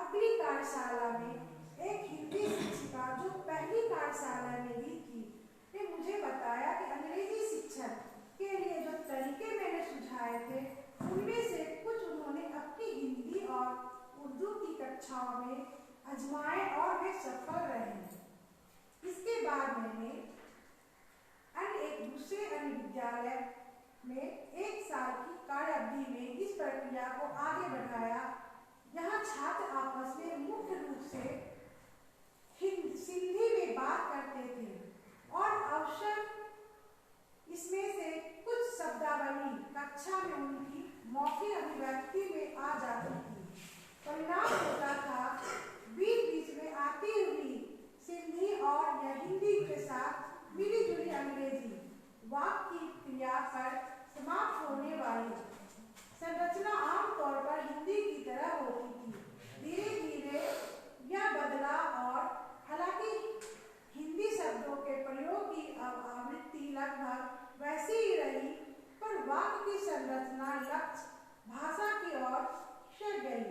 अगली कार्यशाला में एक हिंदी शिक्षिका जो पहली कार्यशाला में भी थी ने मुझे बताया कि अंग्रेजी शिक्षण के लिए जो तरीके मैंने सुझाए थे उनमें से कुछ उन्होंने अपनी हिंदी और उर्दू की कक्षाओं में आजमाए और वे सफल रहे। इसके बाद मैंने एक दूसरे अन्य विद्यालय में एक साल की कार्य अवधि में इस प्रक्रिया को आगे बढ़ाया। यहाँ छात्र आपस में मुख्य रूप से सिंधी में बात करते थे और अवसर इसमें से कुछ शब्दावली कक्षा में उनकी मौखिक अभिव्यक्ति में आ जाती थी। परिणाम होता था बीच बीच में आती हुई सिंधी और या हिंदी के साथ मिली जुली अंग्रेजी वाक्य की क्रिया पर समाप्त होने वाली संरचना आमतौर पर हिंदी की तरह होती थी। धीरे धीरे यह बदला और हालांकि हिंदी शब्दों के प्रयोग की आवृत्ति लगभग वैसी ही रही, पर वाक्य की संरचना लक्ष्य भाषा की ओर खिसक गई।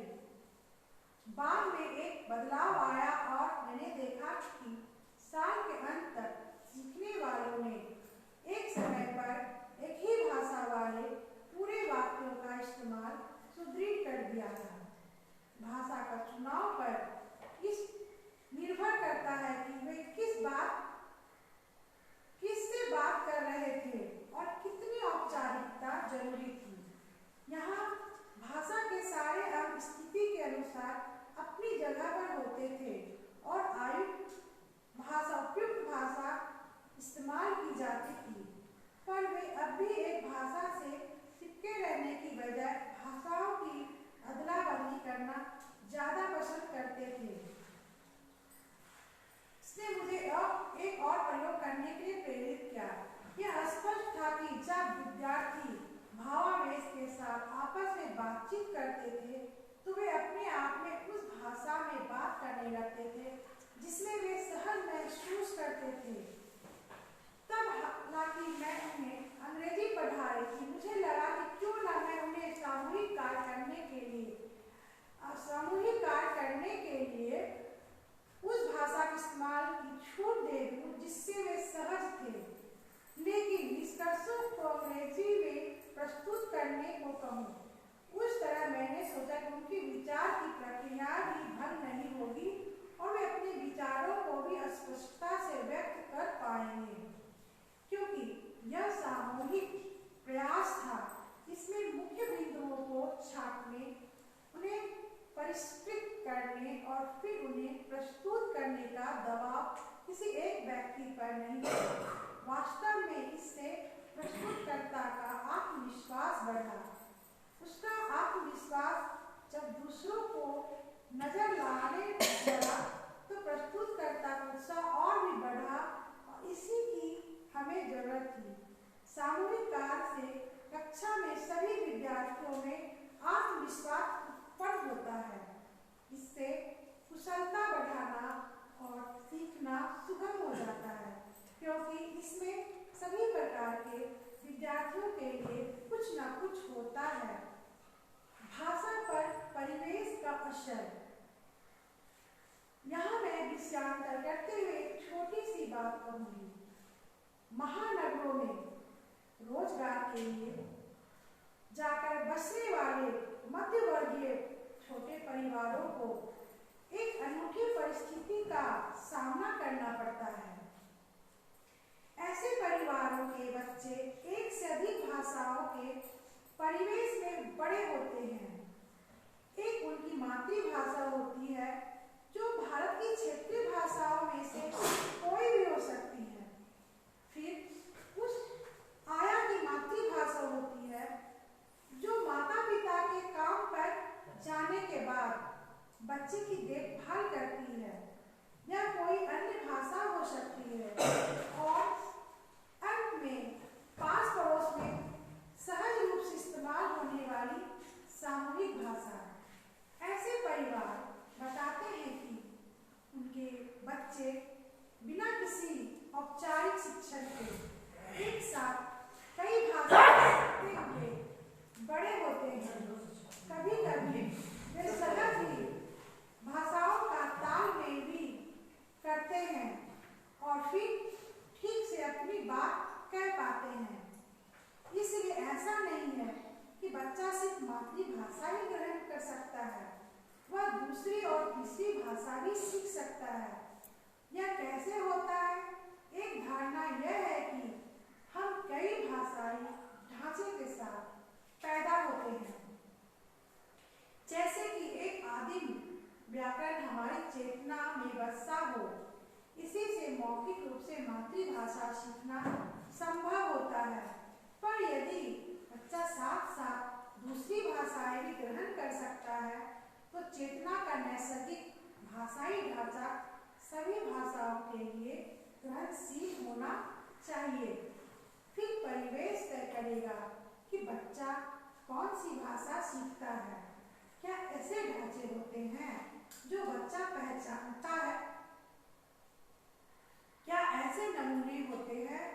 बाद में एक बदलाव आया और मैंने देखा कि साल के अंत तक सीखने वालों ने एक समय पर एक ही भाषा वाले पूरे वाक्यों का इस्तेमाल सुदृढ़ कर दिया था। भाषा का चुनाव पर इस निर्भर करता है कि वे किससे बात कर रहे थे और कितनी औपचारिकता जरूरी थी। यहाँ भाषा के सारे अंग स्थिति के अनुसार अपनी जगह पर होते थे और उपयुक्त भाषा इस्तेमाल की जाती थी, पर वे अब भी एक भाषा से चिपके रहने की बजाय भाषाओं की अदला बदली करना ज्यादा पसंद करते थे। इसने मुझे एक और प्रयोग करने के लिए प्रेरित किया। यह स्पष्ट था कि जब विद्यार्थी भावावेश के साथ आपस में बातचीत करते थे तो वे अपने आप में उस भाषा भाषा में बात करने लगते थे जिसमें वे सहज महसूस करते थे। तब हालांकि मैं उन्हें अंग्रेजी पढ़ा रही थी, मुझे लगा कि क्यों ना मैं उन्हें सामूहिक कार्य करने के लिए उस भाषा के इस्तेमाल की छूट दे दूं जिससे वे सहज थे, लेकिन निष्कर्षों को अंग्रेजी में प्रस्तुत करने को कहूँ। उस तरह मैंने सोचा कि उनकी विचार की प्रक्रिया भी भंग नहीं होगी और वे अपने विचारों को भी स्पष्टता से व्यक्त कर पाएंगे, क्योंकि यह सामूहिक प्रयास था। इसमें मुख्य बिंदुओं को छापने, उन्हें परिष्कृत करने और फिर उन्हें प्रस्तुत करने का दबाव किसी एक व्यक्ति पर नहीं था। वास्तव में इससे प्रस्तुतकर्ता का आत्मविश्वास बढ़ा। उसका आत्मविश्वास जब दूसरों को नजर लाने लगा तो प्रस्तुतकर्ता का उत्साह और भी बढ़ा, और इसी की हमें जरूरत थी। सामूहिक कार्य से कक्षा में सभी विद्यार्थियों में आत्मविश्वास उत्पन्न होता है। इससे कुशलता बढ़ाना और सीखना सुगम हो जाता है, क्योंकि इसमें सभी प्रकार के विद्यार्थियों के लिए कुछ न कुछ होता है। भाषा पर परिवेश का असर। यहाँ मैं विषयांतर करते हुए एक छोटी सी बात कहूँगी। महानगरों में रोजगार के लिए जाकर बसने वाले मध्यवर्गीय छोटे परिवारों को एक अनूठी परिस्थिति का सामना करना पड़ता है। ऐसे परिवारों के बच्चे एक से अधिक भाषाओं के परिवेश में बड़े होते हैं। एक उनकी मातृभाषा होती है जो भारत की क्षेत्रीय भाषाओं में से कोई भी हो सकती है। फिर उस आया की मातृभाषा होती है जो माता पिता के काम पर जाने के बाद बच्चे की देखभाल करती है, या कोई अन्य भाषा हो सकती है, और अंत में पास पड़ोस में सहज रूप से इस्तेमाल होने वाली सामूहिक भाषा। ऐसे परिवार बताते हैं कि उनके बच्चे बिना किसी औपचारिक शिक्षण के एक साथ कई भाषाएं सीखते हुए बड़े होते हैं। कभी कभी वे सहज ही भाषाओं का तालमेल भी करते हैं और फिर ठीक से अपनी बात कह पाते हैं। इसलिए ऐसा नहीं है कि बच्चा सिर्फ मातृभाषा ही ग्रहण कर सकता है, वह दूसरी और तीसरी भाषा भी सीख सकता है। यह कैसे होता है? एक धारणा यह है कि हम कई भाषाई ढांचे के साथ पैदा होते हैं, जैसे कि एक आदिम व्याकरण हमारी चेतना में बसा हो। इसी से मौखिक रूप से मातृभाषा सीखना संभव होता है। पर यदि बच्चा साथ साथ दूसरी भाषाएं भी ग्रहण कर सकता है तो चेतना का नैसर्गिक भाषाई ढांचा सभी भाषाओं के लिए ग्रहणशील होना चाहिए। फिर परिवेश तय करेगा कि बच्चा कौन सी भाषा सीखता है। क्या ऐसे ढांचे होते हैं जो बच्चा पहचानता है? क्या ऐसे नमूने होते हैं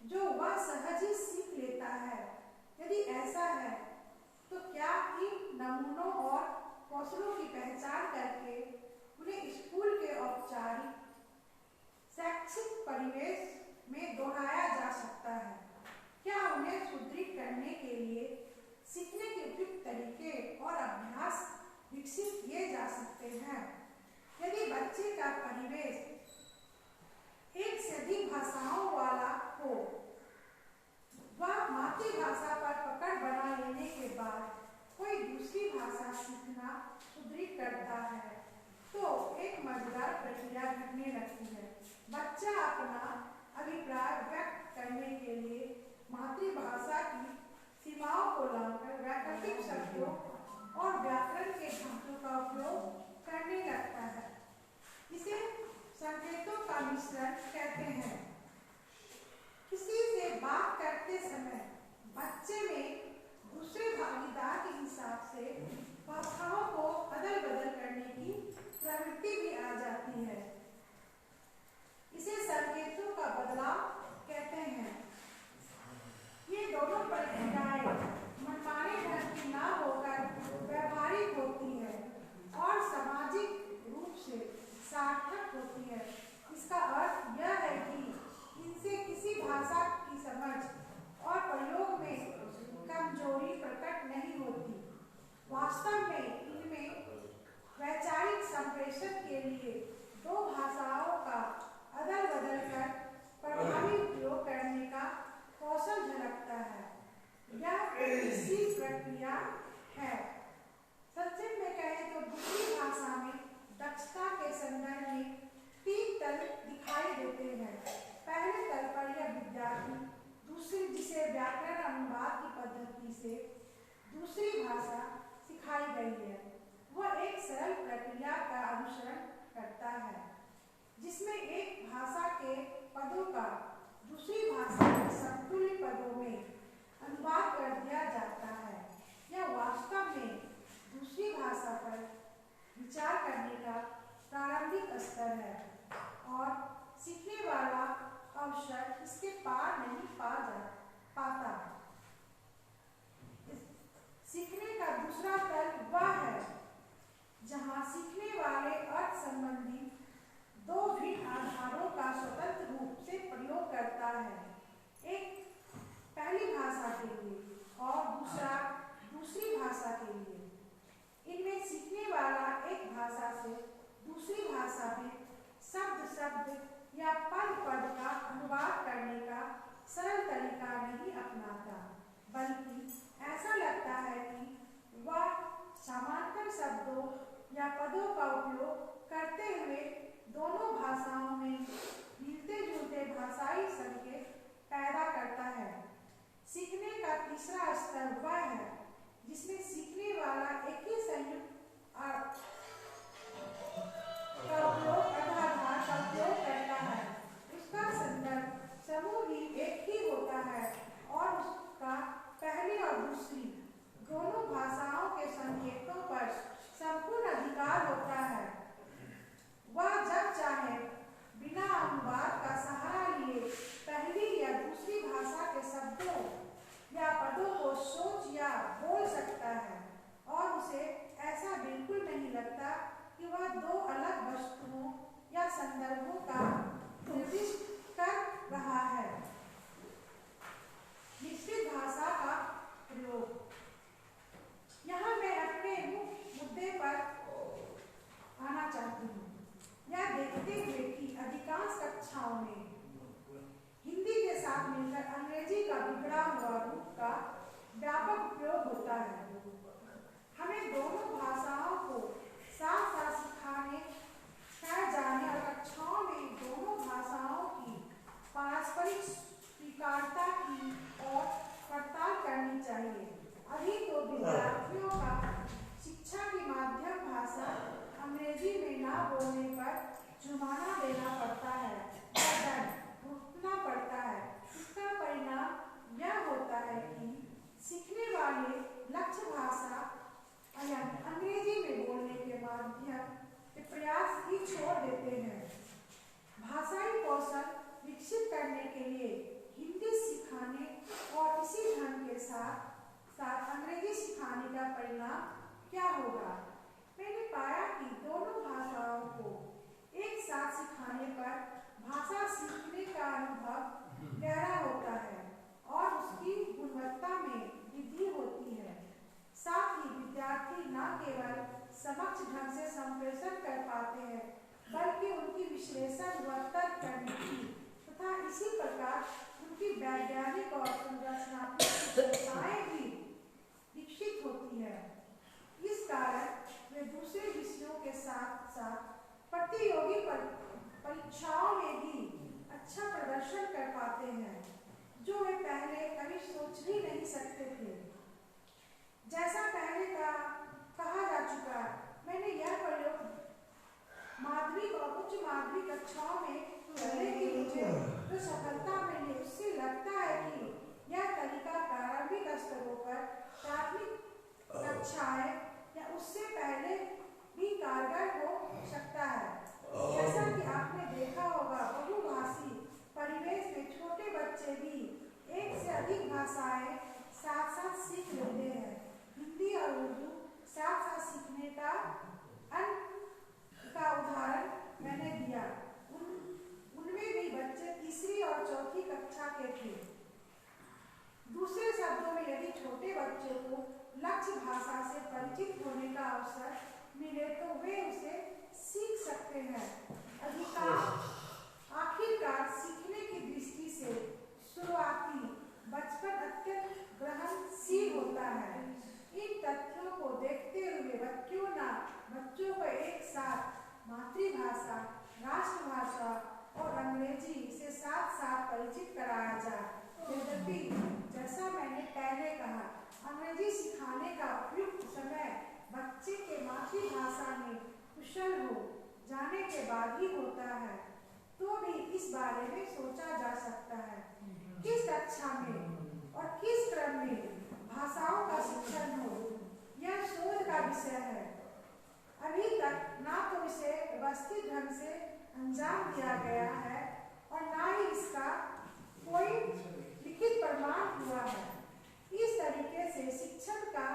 जो वह सहज ही सीख लेता है? यदि ऐसा है तो क्या इन नमूनों और कौशलों की पहचान करके उन्हें स्कूल के औपचारिक शैक्षिक परिवेश में दोहराया जा सकता है? क्या उन्हें सुदृढ़ करने के लिए सीखने के उपयुक्त तरीके और अभ्यास विकसित किए जा सकते हैं? यदि बच्चे का परिवेश एक से अधिक भाषाओं वाला हो, वह मातृभाषा पर पकड़ बना लेने के बाद कोई दूसरी भाषा सीखना सुदृढ़ करता है तो एक मजेदार प्रक्रिया घटने लगती है। बच्चा अपना अभिप्राय व्यक्त करने के लिए मातृभाषा की सीमाओं को लांघकर वैकल्पिक शब्दों और व्याकरण के ढांचों का उपयोग करने लगता है। इसे संकेतों का मिश्रण कहते हैं। किसी से बात करते समय बच्चे में दूसरे भागीदार के हिसाब से भाषाओं को अदल बदल करने की समावेशन के लिए दो भाषाओं का अदल बदल कर प्रभावी उपयोग करने का कौशल झलकता है। यह इसी प्रक्रिया है। संक्षेप में कहें तो दूसरी भाषा में दक्षता के संदर्भ में 3 तल दिखाई देते हैं। पहले तल पर यह विद्यार्थी दूसरी जिसे व्याकरण अनुवाद की पद्धति से दूसरी भाषा सिखाई गई है, वह एक सरल प्रक्रिया का अनुसरण करता है जिसमें एक भाषा के पदों का दूसरी भाषा के समतुल्य पदों में अनुवाद कर दिया जाता है। यह वास्तव में दूसरी भाषा पर विचार करने का प्रारंभिक स्तर है और सीखने वाला अवसर इसके पार नहीं पाता। सीखने का दूसरा तल वह है जहाँ सीखने वाले अर्थ संबंधी दो भिन्न आधारों का स्वतंत्र रूप से प्रयोग करता है, एक पहली भाषा के लिए और दूसरा दूसरी भाषा के लिए। इनमें सीखने वाला एक भाषा से दूसरी भाषा में शब्द या पद का अनुवाद करने का सरल तरीका नहीं अपनाता, बल्कि ऐसा लगता है कि वह समानांतर शब्दों या पदों का उपयोग करते हुए दोनों भाषाओं में मिलते जुलते भाषाई संकेत पैदा करता है। सीखने का तीसरा स्तर वह है जिसमें सीखने वाला एक ही संयुक्त का उपयोग करता है। उसका संदर्भ समूह भी एक ही होता है और उसका पहली और दूसरी दोनों भाषाओं के संकेतों पर संपूर्ण अधिकार होता है। वह जब चाहे बिना अनुवाद का सहारा लिए पहली या दूसरी भाषा के शब्दों या पदों को सोच या बोल सकता है और उसे ऐसा बिल्कुल नहीं लगता कि वह दो अलग वस्तुओं या संदर्भों का निर्दिष्ट कर रहा है। मिश्रित भाषा का प्रयोग। यहाँ मैं अपने मुद्दे पर आना चाहती हूँ। यह देखते हुए कि अधिकांश कक्षाओं में हिंदी के साथ मिलकर अंग्रेजी का बिगड़ा हुआ रूप का व्यापक उपयोग होता है, हमें दोनों भाषाओं को साथ साथ सिखाने जाने और कक्षाओं में दोनों भाषाओं की पारस्परिक स्वीकारता की और पड़ताल करनी चाहिए। अभी तो विद्यार्थियों का शिक्षा की माध्यम भाषा अंग्रेजी में ना बोलने पर जुर्माना देना पड़ता है या दंड भुगतना पड़ता है। इसका परिणाम यह होता है कि सीखने वाले लक्ष्य भाषा अंग्रेजी में बोलने के माध्यम के प्रयास ही छोड़ देते हैं। भाषाई कौशल विकसित करने के लिए हिंदी सिखाने और इसी ढंग के साथ साथ अंग्रेजी सिखाने का परिणाम क्या होगा? मैंने पाया कि दोनों भाषाओं को एक साथ सिखाने पर भाषा सीखने का अनुभव गहरा होता है और उसकी गुणवत्ता में वृद्धि होती है। साथ ही विद्यार्थी न केवल समक्ष ढंग से संप्रेषण कर पाते हैं, बल्कि उनकी विश्लेषण व तर्क करने की तथा इसी प्रकार उनकी वैज्ञानिक और संरचनात्मक क्षमताएं भी विकसित होती है। इस कारण वे दूसरे विषयों के साथ साथ प्रतियोगी परीक्षाओं में भी अच्छा प्रदर्शन कर पाते हैं, जो वे पहले कभी सोच भी नहीं सकते थे। जैसा पहले कहा जा चुका, मैंने यह प्रयोग माध्यमिक और उच्च माध्यमिक कक्षाओं में करने की मुझे जो सफलता मिली, उससे लगता है कि यह तरीका प्रारंभिक स्तरों पर प्राथमिक कक्षाएं या उससे पहले भी कारगर हो सकता है। जैसा कि आपने देखा होगा, बहुभाषी परिवेश में छोटे बच्चे भी एक से अधिक भाषाएं साथ साथ सीख लेते हैं। हिंदी और उर्दू साथ साथ सीखने का उदाहरण मैंने दिया। उनमें भी बच्चे तीसरी और चौथी कक्षा के थे। दूसरे शब्दों में, यदि छोटे बच्चों को लक्ष्य भाषा से परिचित होने का अवसर मिले तो वे उसे सीख सकते हैं। अधिकांश आखिरकार सीखने की दृष्टि से शुरुआती बचपन अत्यंत ग्रहणशील होता है। इन तथ्यों को देखते हुए बच्चों को एक साथ मातृभाषा, राष्ट्रभाषा और अंग्रेजी से साथ साथ परिचित कराया जाए। यद्यपि जैसा मैंने पहले कहा, अंग्रेजी सिखाने का उपयुक्त समय बच्चे के मातृभाषा में कुशल हो जाने के बाद ही होता है, तो भी इस बारे में सोचा जा सकता है किस कक्षा में और किस क्रम में भाषाओं का शिक्षण हो। यह शोध का विषय है। अभी तक ना तो इसे व्यवस्थित ढंग से अंजाम दिया गया है और ना ही इसका कोई लिखित प्रमाण हुआ है। इस तरीके से शिक्षण का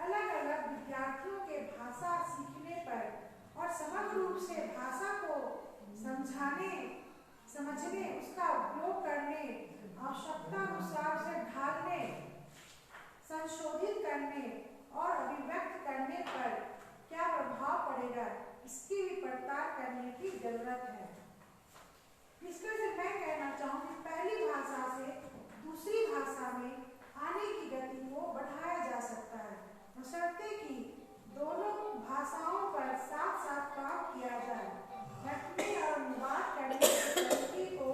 अलग अलग विद्यार्थियों के भाषा सीखने पर और समग्र रूप से भाषा को समझने, उसका उपयोग करने, आवश्यकता अनुसार उसे ढालने, संशोधित करने और अभिव्यक्त करने पर क्या प्रभाव पड़ेगा, इसकी भी पड़ताल करने की जरूरत है। इसमें से मैं कहना चाहूँगी, पहली भाषा से दूसरी भाषा में आने की गति को बढ़ाया जा सकता है, बशर्ते कि दोनों भाषाओं पर साथ साथ काम किया जाए। रटने और अनुवाद करने के तरीके को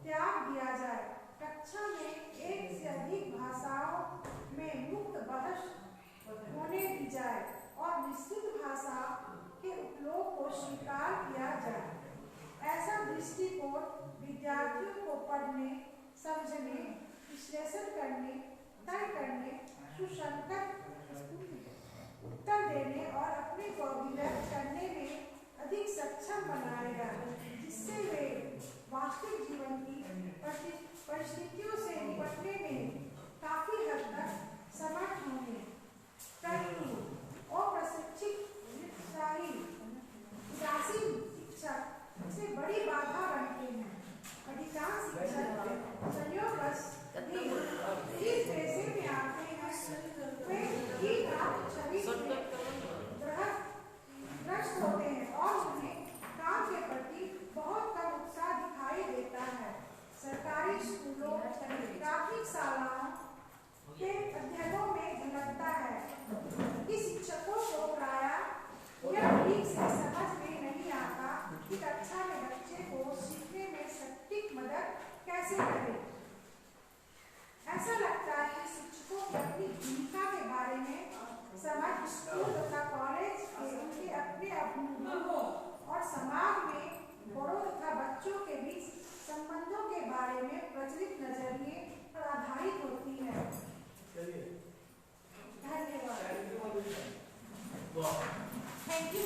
त्याग दिया जाए। कक्षा में एक से अधिक भाषाओं में मुक्त बहस होने दी जाए और मिश्रित भाषा के उपयोग को स्वीकार किया जाए। ऐसा दृष्टिकोण विद्यार्थियों को पढ़ने, समझने, विश्लेषण करने, तय करने, सुसंगत उत्तर देने और अपने को अभिव्यक्त करने में अधिक सक्षम बनाएगा, जिससे वे वास्तविक जीवन की परिस्थितियों से निपटने में काफी हद तक समर्थ होंगे। परंतु अप्रशिक्षित उदासीन शिक्षक से बड़ी बाधा बनते हैं। अधिकांश शिक्षक संयोगवश इस पेशे में आते हैं, वे ही आप छवि से ग्रस्त होते हैं और उन्हें काम के प्रति बहुत कम उत्साह दिखाई देता है। सरकारी स्कूलों, प्राथमिक शालाओं के अध्ययनों में झलकता है कि शिक्षकों को प्रायः यह ठीक से समझ में नहीं आता कि कक्षा में बच्चे को सीखने में सटीक मदद कैसे करें। ऐसा लगता है कि शिक्षकों की अपनी भूमिका के बारे में समझ स्कूल तथा कॉलेज के उनके अपने अनुभवों और समाज में बड़ों तथा बच्चों के बीच संबंधों के बारे में प्रचलित नजरिए पर आधारित होती है। धन्यवाद। Thank you.